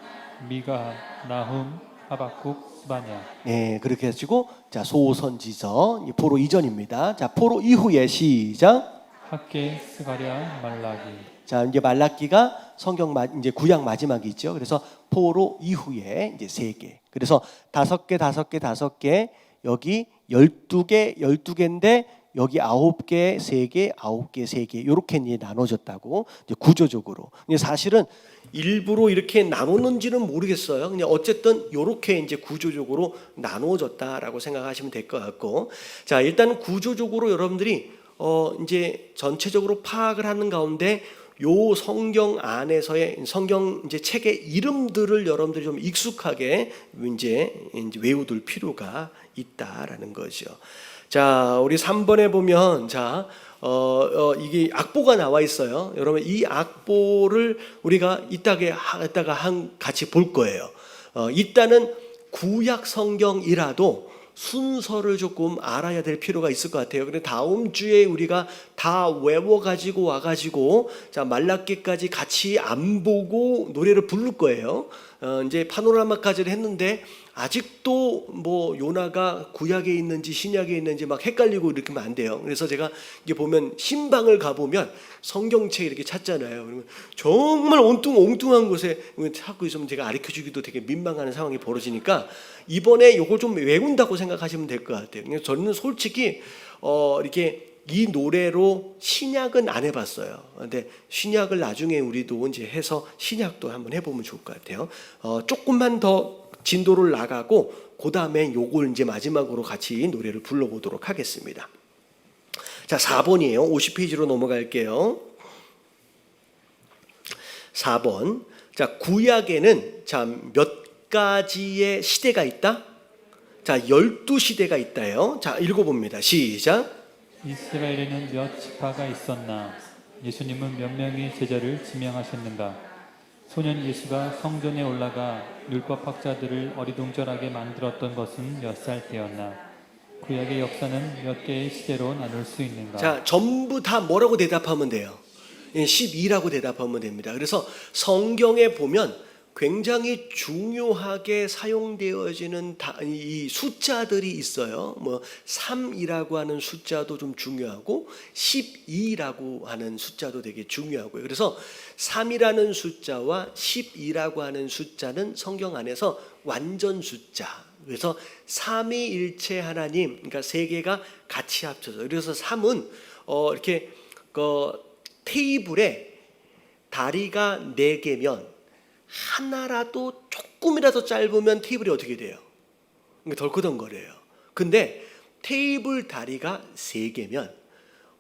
미가, 나훔, 하박국, 스바냐.
네, 그렇게 해가지고 자, 소선지서 포로 이전입니다. 자, 포로 이후에 시작.
학계, 스가랴, 말라기.
자, 이제 말라기가 성경 이제 구약 마지막이죠. 그래서 포로 이후에 이제 3개. 그래서 5개, 5개, 5개. 여기 12개, 12개인데 여기 9개, 3개, 9개, 3개. 이렇게 이제 나눠졌다고 이제 구조적으로. 근데 사실은
일부러 이렇게 나누는지는 모르겠어요. 그냥 어쨌든 이렇게 이제 구조적으로 나누어졌다라고 생각하시면 될 것 같고, 자, 일단 구조적으로 여러분들이 이제 전체적으로 파악을 하는 가운데 요 성경 안에서의 성경 이제 책의 이름들을 여러분들이 좀 익숙하게 이제 외워둘 필요가 있다라는 거죠. 자, 우리 3번에 보면 자, 이게 악보가 나와 있어요. 여러분 이 악보를 우리가 이따가 같이 볼 거예요. 일단은 구약 성경이라도 순서를 조금 알아야 될 필요가 있을 것 같아요. 그런데 다음 주에 우리가 다 외워가지고 와가지고 자, 말라기까지 같이 안 보고 노래를 부를 거예요. 이제 파노라마까지를 했는데 아직도 뭐 요나가 구약에 있는지 신약에 있는지 막 헷갈리고 이렇게 하면 안 돼요. 그래서 제가 이게 보면 신방을 가보면 성경책 이렇게 찾잖아요. 그러면 정말 엉뚱한 곳에 찾고 있으면 제가 가르쳐주기도 되게 민망한 상황이 벌어지니까 이번에 요걸 좀 외운다고 생각하시면 될 것 같아요. 그래서 저는 솔직히 이렇게 이 노래로 신약은 안 해봤어요. 근데 신약을 나중에 우리도 이제 해서 신약도 한번 해보면 좋을 것 같아요. 조금만 더 진도를 나가고 그 다음에 요걸 이제 마지막으로 같이 노래를 불러보도록 하겠습니다. 자, 4번이에요. 50페이지로 넘어갈게요. 4번. 자, 구약에는 자, 몇 가지의 시대가 있다? 자, 12시대가 있다요. 자, 읽어봅니다. 시작.
이스라엘에는 몇 지파가 있었나? 예수님은 몇 명의 제자를 지명하셨는가? 소년 예수가 성전에 올라가 율법학자들을 어리둥절하게 만들었던 것은 몇 살 때였나? 구약의 역사는 몇 개의 시대로 나눌 수 있는가?
자, 전부 다 뭐라고 대답하면 돼요? 12라고 대답하면 됩니다. 그래서 성경에 보면 굉장히 중요하게 사용되어지는 이 숫자들이 있어요. 뭐 3이라고 하는 숫자도 좀 중요하고 12라고 하는 숫자도 되게 중요하고요. 그래서 3이라는 숫자와 12라고 하는 숫자는 성경 안에서 완전 숫자. 그래서 삼위일체 하나님, 그러니까 세 개가 같이 합쳐서. 그래서 3은 이렇게 테이블에 다리가 4개면 하나라도 조금이라도 짧으면 테이블이 어떻게 돼요? 덜커덩거려요. 근데 테이블 다리가 3개면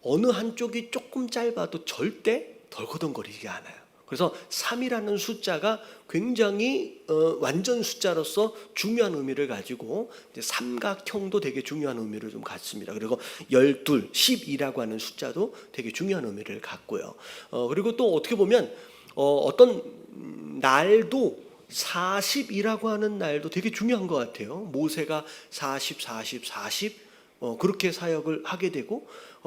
어느 한쪽이 조금 짧아도 절대 덜커덩거리지 않아요. 그래서 3이라는 숫자가 굉장히 완전 숫자로서 중요한 의미를 가지고 이제 삼각형도 되게 중요한 의미를 좀 갖습니다. 그리고 12, 12라고 하는 숫자도 되게 중요한 의미를 갖고요. 그리고 또 어떻게 보면 어떤 날도 40이라고 하는 날도 되게 중요한 것 같아요. 모세가 40 그렇게 사역을 하게 되고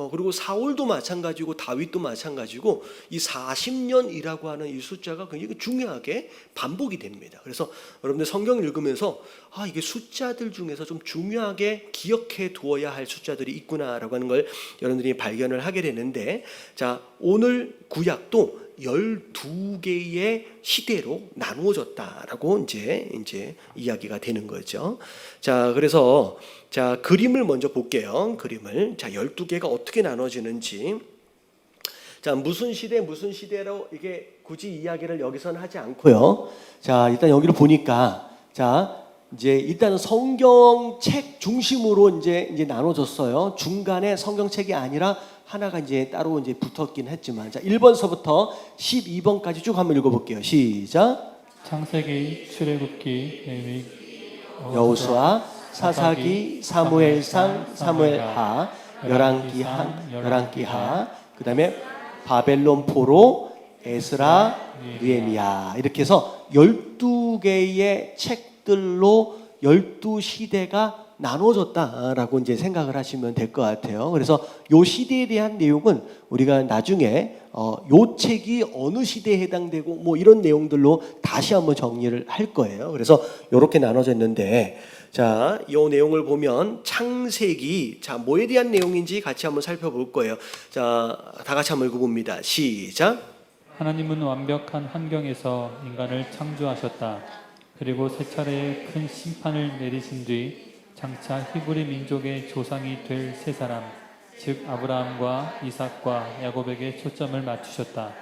그리고 사울도 마찬가지고 다윗도 마찬가지고 이 40년이라고 하는 이 숫자가 굉장히 중요하게 반복이 됩니다. 그래서 여러분들 성경 읽으면서 이게 숫자들 중에서 좀 중요하게 기억해 두어야 할 숫자들이 있구나라고 하는 걸 여러분들이 발견을 하게 되는데, 자, 오늘 구약도 12개의 시대로 나누어졌다라고 이제 이야기가 되는 거죠. 자, 그래서 자, 그림을 먼저 볼게요. 그림을. 자, 12개가 어떻게 나눠지는지. 자, 무슨 시대로 이게 굳이 이야기를 여기서는 하지 않고요. 자, 일단 여기를 보니까 자, 이제 일단은 성경책 중심으로 이제 나눠졌어요. 중간에 성경책이 아니라 하나가 이제 따로 이제 붙었긴 했지만, 자, 1번서부터 12번까지 쭉 한번 읽어볼게요. 시작.
창세기, 출애굽기, 레위,
여호수아, 사사기, 사무엘상, 사무엘하, 열왕기하, 그 다음에 바벨론 포로, 에스라, 느헤미야 이렇게 해서 12개의 책들로 12시대가 나눠졌다라고 이제 생각을 하시면 될 것 같아요. 그래서 요 시대에 대한 내용은 우리가 나중에 요 책이 어느 시대에 해당되고 뭐 이런 내용들로 다시 한번 정리를 할 거예요. 그래서 이렇게 나눠졌는데 자, 요 내용을 보면 창세기 자 뭐에 대한 내용인지 같이 한번 살펴볼 거예요. 자, 다 같이 한번 읽어봅니다. 시작.
하나님은 완벽한 환경에서 인간을 창조하셨다. 그리고 세 차례의 큰 심판을 내리신 뒤 장차 히브리 민족의 조상이 될 세 사람, 즉 아브라함과 이삭과 야곱에게 초점을 맞추셨다.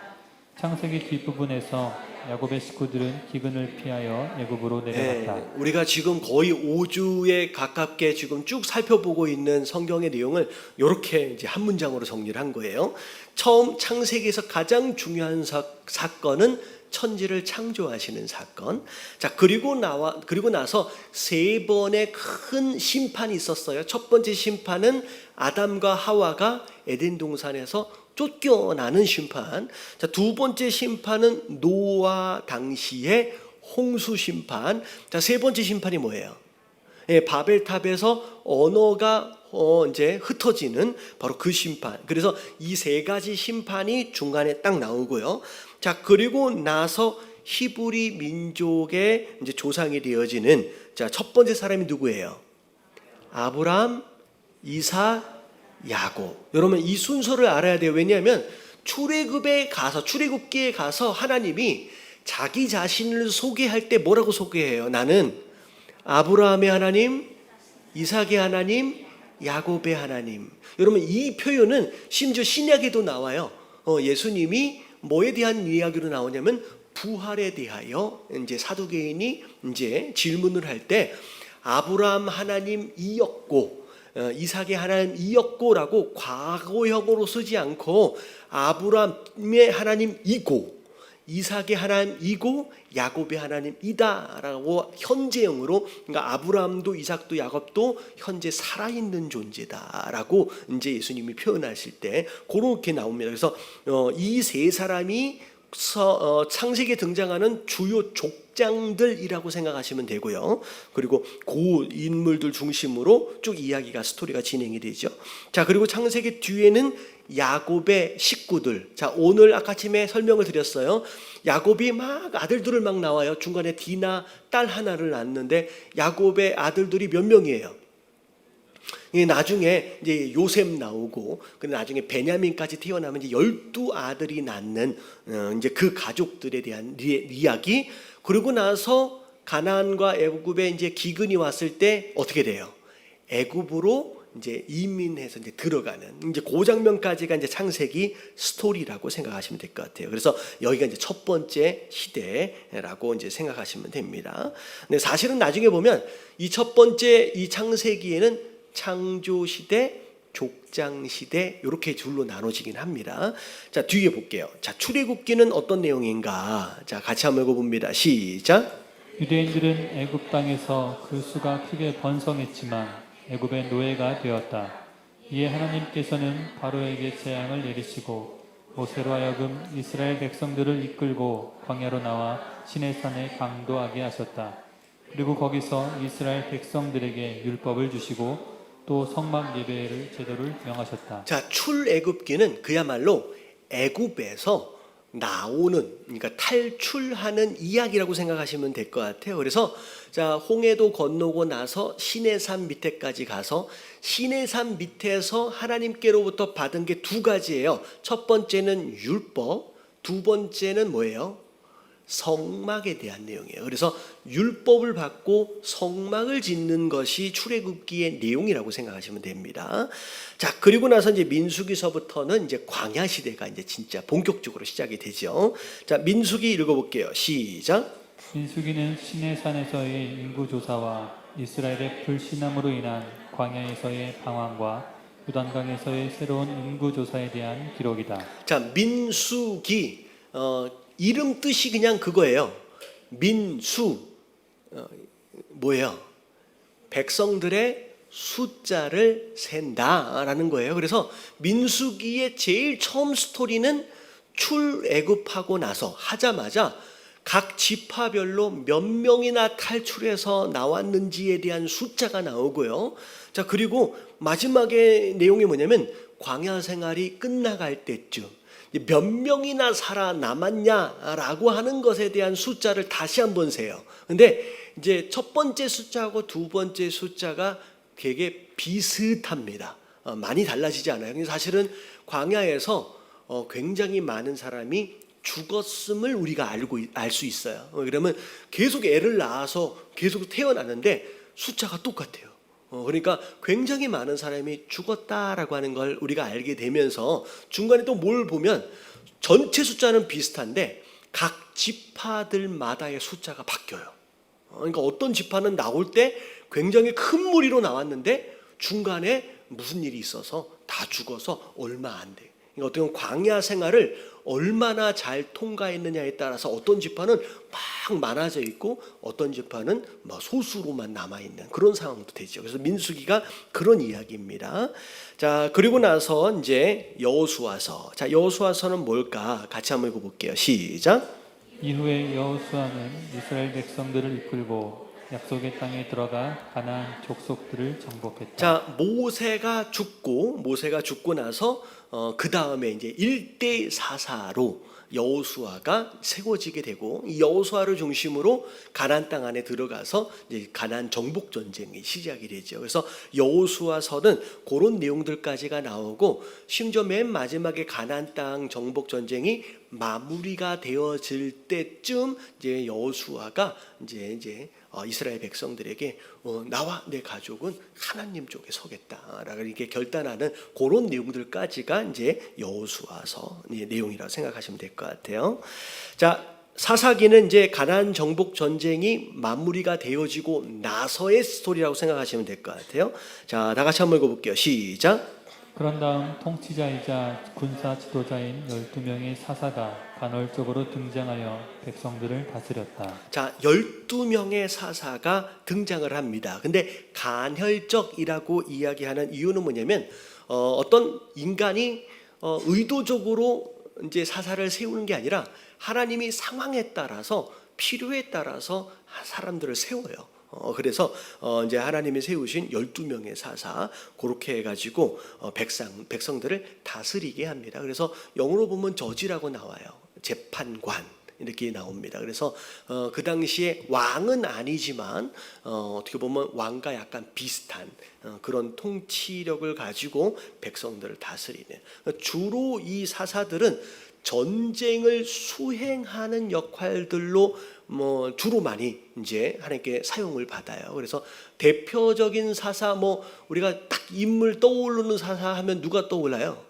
창세기 뒷부분에서 야곱의 식구들은 기근을 피하여 애굽으로 내려갔다.
우리가 지금 거의 5주에 가깝게 지금 쭉 살펴보고 있는 성경의 내용을 이렇게 이제 한 문장으로 정리를 한 거예요. 처음 창세기에서 가장 중요한 사건은 천지를 창조하시는 사건. 자, 그리고 나서 세 번의 큰 심판이 있었어요. 첫 번째 심판은 아담과 하와가 에덴 동산에서 쫓겨나는 심판. 자, 두 번째 심판은 노아 당시의 홍수 심판. 자, 세 번째 심판이 뭐예요? 바벨탑에서 언어가 이제 흩어지는 바로 그 심판. 그래서 이 세 가지 심판이 중간에 딱 나오고요. 자, 그리고 나서 히브리 민족의 이제 조상이 되어지는 자, 첫 번째 사람이 누구예요? 아브라함, 이삭, 야곱. 여러분 이 순서를 알아야 돼요. 왜냐하면 출애굽기에 가서 하나님이 자기 자신을 소개할 때 뭐라고 소개해요? 나는 아브라함의 하나님, 이삭의 하나님, 야곱의 하나님. 여러분 이 표현은 심지어 신약에도 나와요. 예수님이 뭐에 대한 이야기로 나오냐면 부활에 대하여 이제 사두개인이 이제 질문을 할 때 아브라함 하나님이었고 이삭의 하나님이었고라고 과거형으로 쓰지 않고 아브라함의 하나님이고 이삭의 하나님이고 야곱의 하나님이다라고 현재형으로 그러니까 아브라함도 이삭도 야곱도 현재 살아있는 존재다라고 이제 예수님이 표현하실 때 그렇게 나옵니다. 그래서 이 세 사람이 창세기에 등장하는 주요 족장들이라고 생각하시면 되고요. 그리고 그 인물들 중심으로 쭉 이야기가 스토리가 진행이 되죠. 자, 그리고 창세기 뒤에는 야곱의 식구들. 자, 오늘 아까쯤에 설명을 드렸어요. 야곱이 막 아들들을 막 나와요. 중간에 디나 딸 하나를 낳는데 야곱의 아들들이 몇 명이에요? 나중에 이제 요셉 나오고 그리고 나중에 베냐민까지 태어나면 이제 12아들이 낳는 이제 그 가족들에 대한 이야기. 그리고 나서 가나안과 애굽에 이제 기근이 왔을 때 어떻게 돼요? 애굽으로 이제 이민해서 이제 들어가는 이제 그 장면까지가 이제 창세기 스토리라고 생각하시면 될 것 같아요. 그래서 여기가 이제 첫 번째 시대라고 이제 생각하시면 됩니다. 근데 사실은 나중에 보면 이 첫 번째 이 창세기에는 창조 시대, 족장 시대 이렇게 둘로 나눠지긴 합니다. 자, 뒤에 볼게요. 자, 출애굽기는 어떤 내용인가? 자, 같이 한번 읽어봅니다. 시작.
유대인들은 애굽 땅에서 그 수가 크게 번성했지만 애굽의 노예가 되었다. 이에 하나님께서는 바로에게 재앙을 내리시고 모세로 하여금 이스라엘 백성들을 이끌고 광야로 나와 시내산에 강도하게 하셨다. 그리고 거기서 이스라엘 백성들에게 율법을 주시고 또 성막 예배를 제도를 명하셨다.
자, 출애굽기는 그야말로 애굽에서 나오는 그러니까 탈출하는 이야기라고 생각하시면 될 것 같아요. 그래서 자, 홍해도 건너고 나서 시내산 밑에까지 가서 시내산 밑에서 하나님께로부터 받은 게 두 가지예요. 첫 번째는 율법, 두 번째는 뭐예요? 성막에 대한 내용이에요. 그래서 율법을 받고 성막을 짓는 것이 출애굽기의 내용이라고 생각하시면 됩니다. 자, 그리고 나서 이제 민수기서부터는 이제 광야 시대가 이제 진짜 본격적으로 시작이 되죠. 자, 민수기 읽어볼게요. 시작.
민수기는 시내산에서의 인구 조사와 이스라엘의 불신함으로 인한 광야에서의 방황과 요단강에서의 새로운 인구 조사에 대한 기록이다.
자, 민수기 이름 뜻이 그냥 그거예요. 민수 뭐예요? 백성들의 숫자를 센다라는 거예요. 그래서 민수기의 제일 처음 스토리는 출애굽하고 나서 하자마자 각 지파별로 몇 명이나 탈출해서 나왔는지에 대한 숫자가 나오고요. 자, 그리고 마지막에 내용이 뭐냐면 광야 생활이 끝나갈 때쯤 몇 명이나 살아남았냐라고 하는 것에 대한 숫자를 다시 한번 세요. 근데 이제 첫 번째 숫자하고 두 번째 숫자가 되게 비슷합니다. 많이 달라지지 않아요. 근데 사실은 광야에서 굉장히 많은 사람이 죽었음을 우리가 알 수 있어요. 그러면 계속 애를 낳아서 계속 태어나는데 숫자가 똑같아요. 그러니까 굉장히 많은 사람이 죽었다라고 하는 걸 우리가 알게 되면서 중간에 또 뭘 보면 전체 숫자는 비슷한데 각 지파들마다의 숫자가 바뀌어요. 그러니까 어떤 지파는 나올 때 굉장히 큰 무리로 나왔는데 중간에 무슨 일이 있어서 다 죽어서 얼마 안 돼. 그러니까 어떤 광야 생활을 얼마나 잘 통과했느냐에 따라서 어떤 지파는 막 많아져 있고 어떤 지파는 소수로만 남아 있는 그런 상황도 되죠. 그래서 민수기가 그런 이야기입니다. 자, 그리고 나서 이제 여호수아서. 자, 여호수아서는 뭘까? 같이 한번 읽어볼게요. 시작.
이후에 여호수아는 이스라엘 백성들을 이끌고 약속의 땅에 들어가 가나안 족속들을 정복했다.
자, 모세가 죽고 나서 그 다음에 이제 1대 사사로 여호수아가 세워지게 되고 이 여호수아를 중심으로 가나안 땅 안에 들어가서 이제 가나안 정복 전쟁이 시작이 되죠. 그래서 여호수아서는 그런 내용들까지가 나오고 심지어 맨 마지막에 가나안 땅 정복 전쟁이 마무리가 되어질 때쯤 이제 여호수아가 이제 이스라엘 백성들에게 나와 내 가족은 하나님 쪽에 서겠다라고 이렇게 결단하는 그런 내용들까지가 이제 여호수아서 내용이라고 생각하시면 될 것 같아요. 자, 사사기는 이제 가나안 정복 전쟁이 마무리가 되어지고 나서의 스토리라고 생각하시면 될 것 같아요. 자, 다 같이 한번 읽어볼게요. 시작.
그런 다음 통치자이자 군사 지도자인 12명의 사사가 간헐적으로 등장하여 백성들을 다스렸다.
자, 12명의 사사가 등장을 합니다. 근데 간헐적이라고 이야기하는 이유는 뭐냐면 어떤 인간이 의도적으로 이제 사사를 세우는 게 아니라 하나님이 상황에 따라서 필요에 따라서 사람들을 세워요. 그래서 이제 하나님이 세우신 12명의 사사 그렇게 해가지고 백성들을 다스리게 합니다. 그래서 영어로 보면 저지라고 나와요. 재판관 이렇게 나옵니다. 그래서 그 당시에 왕은 아니지만 어떻게 보면 왕과 약간 비슷한 그런 통치력을 가지고 백성들을 다스리는, 주로 이 사사들은 전쟁을 수행하는 역할들로 주로 많이 이제 하나님께 사용을 받아요. 그래서 대표적인 사사 우리가 딱 인물 떠오르는 사사 하면 누가 떠올라요?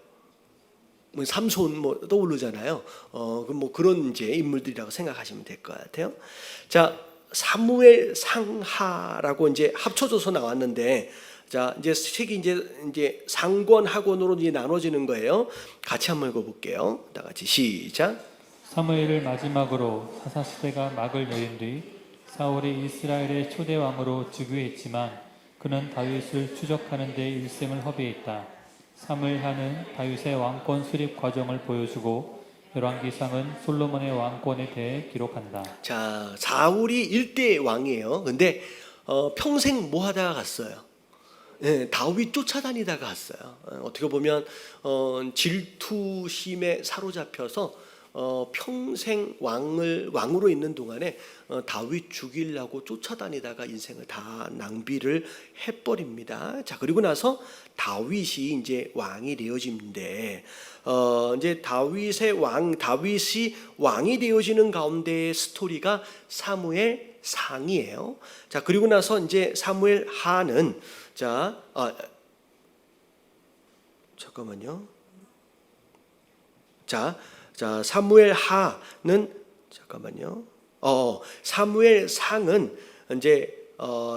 삼손 떠오르잖아요. 그런 이제 인물들이라고 생각하시면 될 것 같아요. 자, 사무엘 상하라고 이제 합쳐져서 나왔는데, 자, 이제 책이 이제 상권 학원으로 이제 나눠지는 거예요. 같이 한번 읽어볼게요. 다 같이 시작.
사무엘을 마지막으로 사사 시대가 막을 내린 뒤 사울이 이스라엘의 초대 왕으로 즉위했지만 그는 다윗을 추적하는 데 일생을 허비했다. 사무엘하는 다윗의 왕권 수립 과정을 보여주고 열왕기상은 솔로몬의 왕권에 대해 기록한다.
자, 사울이 1대 왕이에요. 근데 평생 뭐 하다가 갔어요? 네, 다윗 쫓아다니다가 갔어요. 어떻게 보면 질투심에 사로잡혀서 평생 왕으로 있는 동안에 다윗 죽이려고 쫓아다니다가 인생을 다 낭비를 해버립니다. 자, 그리고 나서 다윗이 이제 왕이 되어지는데 이제 다윗이 왕이 되어지는 가운데의 스토리가 사무엘 상이에요. 자, 그리고 나서 이제 사무엘 하는 잠깐만요. 자, 사무엘 하는 사무엘 상은 이제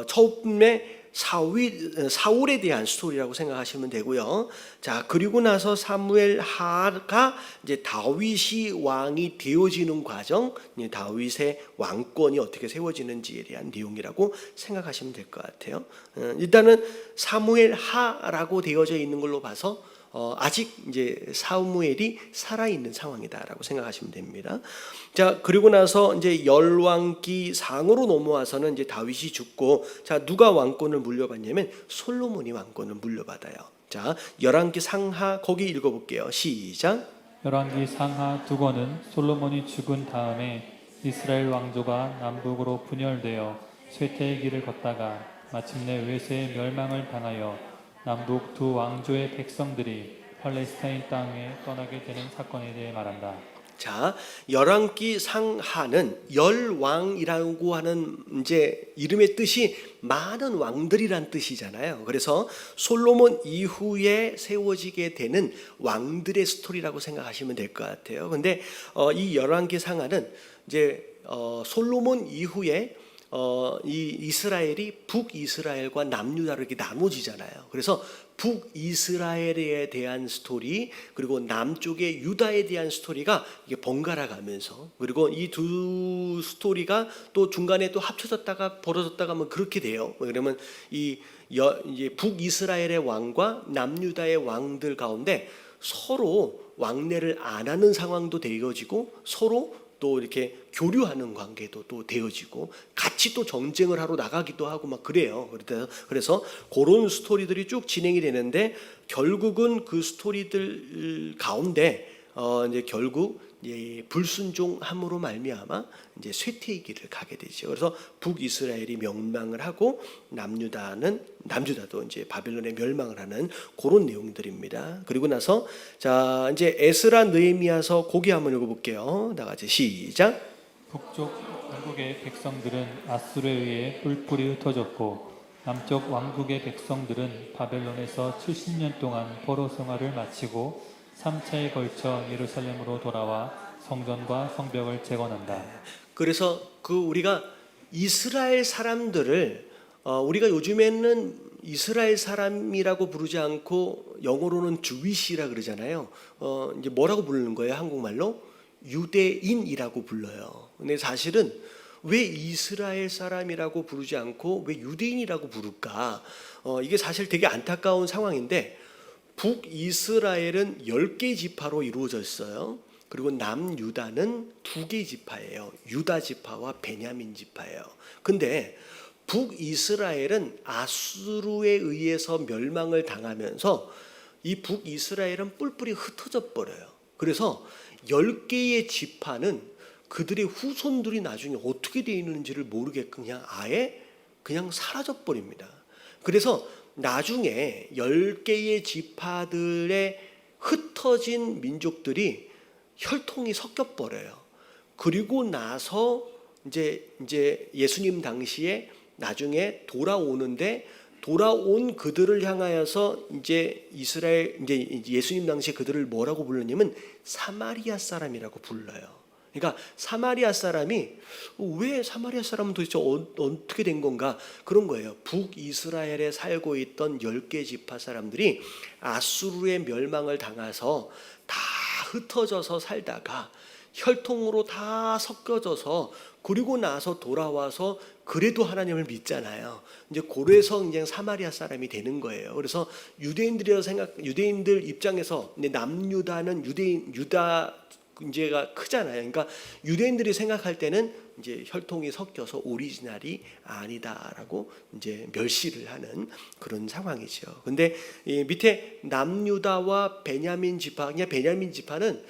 처음에 사울에 대한 스토리라고 생각하시면 되고요. 자, 그리고 나서 사무엘 하가 이제 다윗이 왕이 되어지는 과정, 다윗의 왕권이 어떻게 세워지는지에 대한 내용이라고 생각하시면 될 것 같아요. 일단은 사무엘 하라고 되어져 있는 걸로 봐서 아직 이제 사무엘이 살아 있는 상황이다라고 생각하시면 됩니다. 자, 그리고 나서 이제 열왕기 상으로 넘어와서는 이제 다윗이 죽고, 자, 누가 왕권을 물려받냐면 솔로몬이 왕권을 물려받아요. 자, 열왕기 상하 거기 읽어볼게요. 시작.
열왕기 상하 두 권은 솔로몬이 죽은 다음에 이스라엘 왕조가 남북으로 분열되어 쇠퇴의 길을 걷다가 마침내 외세의 멸망을 당하여 남북 두 왕조의 백성들이 팔레스타인 땅에 떠나게 되는 사건에 대해 말한다.
자, 열왕기 상하는 열왕이라고 하는 이제 이름의 뜻이 많은 왕들이란 뜻이잖아요. 그래서 솔로몬 이후에 세워지게 되는 왕들의 스토리라고 생각하시면 될 것 같아요. 근데 이 열왕기 상하는 이제 솔로몬 이후에 이 이스라엘이 북이스라엘과 남유다로 이렇게 나눠지잖아요. 그래서 북이스라엘에 대한 스토리, 그리고 남쪽의 유다에 대한 스토리가 이게 번갈아 가면서, 그리고 이 두 스토리가 또 중간에 또 합쳐졌다가 벌어졌다가 뭐 그렇게 돼요. 그러면 이제 북이스라엘의 왕과 남유다의 왕들 가운데 서로 왕래를 안 하는 상황도 되어지고, 서로 또 이렇게 교류하는 관계도 또 되어지고, 같이 또 전쟁을 하러 나가기도 하고 막 그래요. 그래서 그런 스토리들이 쭉 진행이 되는데, 결국은 그 스토리들 가운데 이제 결국 불순종함으로 말미암아 이제 쇠퇴의 길을 가게 되죠. 그래서 북이스라엘이 멸망을 하고 남유다도 이제 바벨론에 멸망을 하는 그런 내용들입니다. 그리고 나서 자, 이제 에스라 느헤미야서 고기 한번 읽어볼게요. 다 같이 시작.
북쪽 왕국의 백성들은 아수르에 의해 뿔뿔이 흩어졌고 남쪽 왕국의 백성들은 바벨론에서 70년 동안 포로 생활을 마치고 3차에 걸쳐 예루살렘으로 돌아와 성전과 성벽을 재건한다.
그래서 우리가 이스라엘 사람들을 우리가 요즘에는 이스라엘 사람이라고 부르지 않고 영어로는 주위시라 그러잖아요. 이제 뭐라고 부르는 거예요? 한국말로 유대인이라고 불러요. 근데 사실은 왜 이스라엘 사람이라고 부르지 않고 왜 유대인이라고 부를까? 이게 사실 되게 안타까운 상황인데, 북이스라엘은 10개 지파로 이루어져 있어요. 그리고 남유다는 2개 지파예요. 유다 지파와 베냐민 지파예요. 근데 북이스라엘은 아수르에 의해서 멸망을 당하면서 이 북이스라엘은 뿔뿔이 흩어져 버려요. 그래서 10개의 지파는 그들의 후손들이 나중에 어떻게 되어 있는지를 모르게끔 그냥 아예 그냥 사라져 버립니다. 그래서 나중에 10개의 지파들의 흩어진 민족들이 혈통이 섞여 버려요. 그리고 나서 이제 예수님 당시에 나중에 돌아오는데, 돌아온 그들을 향하여서 이제 예수님 당시에 그들을 뭐라고 불렀냐면 사마리아 사람이라고 불러요. 그러니까 사마리아 사람이 왜 사마리아 사람은 도대체 어떻게 된 건가? 그런 거예요. 북이스라엘에 살고 있던 10개 지파 사람들이 아수르의 멸망을 당해서 다 흩어져서 살다가 혈통으로 다 섞여져서, 그리고 나서 돌아와서 그래도 하나님을 믿잖아요. 이제 그래서 그냥 사마리아 사람이 되는 거예요. 그래서 유대인들 입장에서 남유다는 유다 문제가 크잖아요. 그러니까 유대인들이 생각할 때는 이제 혈통이 섞여서 오리지널이 아니다라고 이제 멸시를 하는 그런 상황이죠. 근데 이 밑에 남유다와 베냐민 지파, 그냥 베냐민 지파는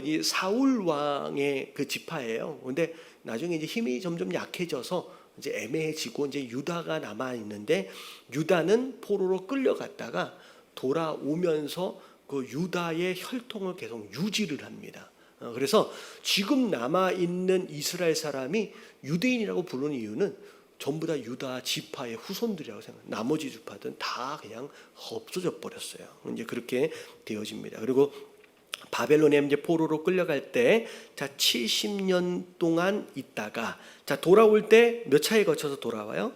이 사울 왕의 그 지파예요. 근데 나중에 이제 힘이 점점 약해져서 이제 애매해지고 이제 유다가 남아 있는데, 유다는 포로로 끌려갔다가 돌아오면서 그 유다의 혈통을 계속 유지를 합니다. 그래서 지금 남아 있는 이스라엘 사람이 유대인이라고 부르는 이유는 전부 다 유다 지파의 후손들이라고 생각해요. 나머지 지파들은 다 그냥 없어져 버렸어요. 이제 그렇게 되어집니다. 그리고 바벨론에 이제 포로로 끌려갈 때, 자 70년 동안 있다가 자 돌아올 때 몇 차에 거쳐서 돌아와요?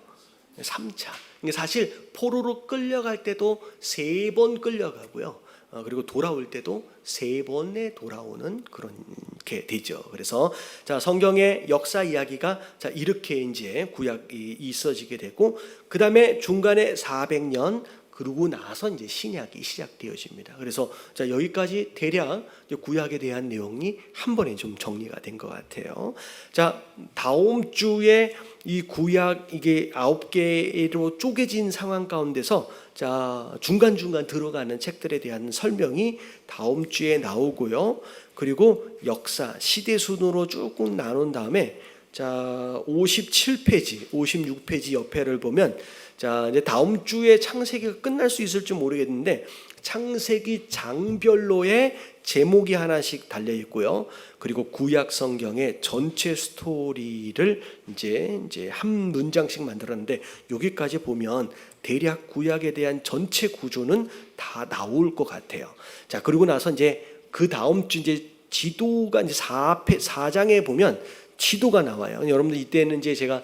3차. 사실 포로로 끌려갈 때도 3번 끌려가고요. 그리고 돌아올 때도 3번에 돌아오는 그렇게 되죠. 그래서 자, 성경의 역사 이야기가 자, 이렇게 이제 구약이 있어지게 되고, 그 다음에 중간에 400년 그러고 나서 이제 신약이 시작되어집니다. 그래서 자, 여기까지 대략 이제 구약에 대한 내용이 한 번에 좀 정리가 된 것 같아요. 자, 다음 주에 이 구약 이게 9개로 쪼개진 상황 가운데서 자, 중간중간 들어가는 책들에 대한 설명이 다음 주에 나오고요. 그리고 역사 시대 순으로 조금 나눈 다음에 자, 57페이지, 56페이지 옆에를 보면 자, 이제 다음 주에 창세기가 끝날 수 있을지 모르겠는데 창세기 장별로의 제목이 하나씩 달려 있고요. 그리고 구약 성경의 전체 스토리를 이제 한 문장씩 만들었는데, 여기까지 보면 대략 구약에 대한 전체 구조는 다 나올 것 같아요. 자, 그리고 나서 이제 그 다음 주 이제 지도가 이제 4장에 보면 지도가 나와요. 여러분들 이때는 이제 제가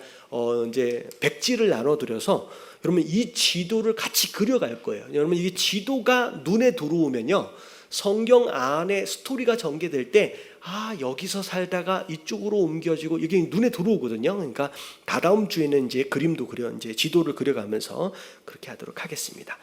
이제 백지를 나눠 드려서 여러분 이 지도를 같이 그려갈 거예요. 여러분 이게 지도가 눈에 들어오면요, 성경 안에 스토리가 전개될 때 여기서 살다가 이쪽으로 옮겨지고 이게 눈에 들어오거든요. 그러니까 다다음 주에는 이제 그림도 그려 이제 지도를 그려가면서 그렇게 하도록 하겠습니다.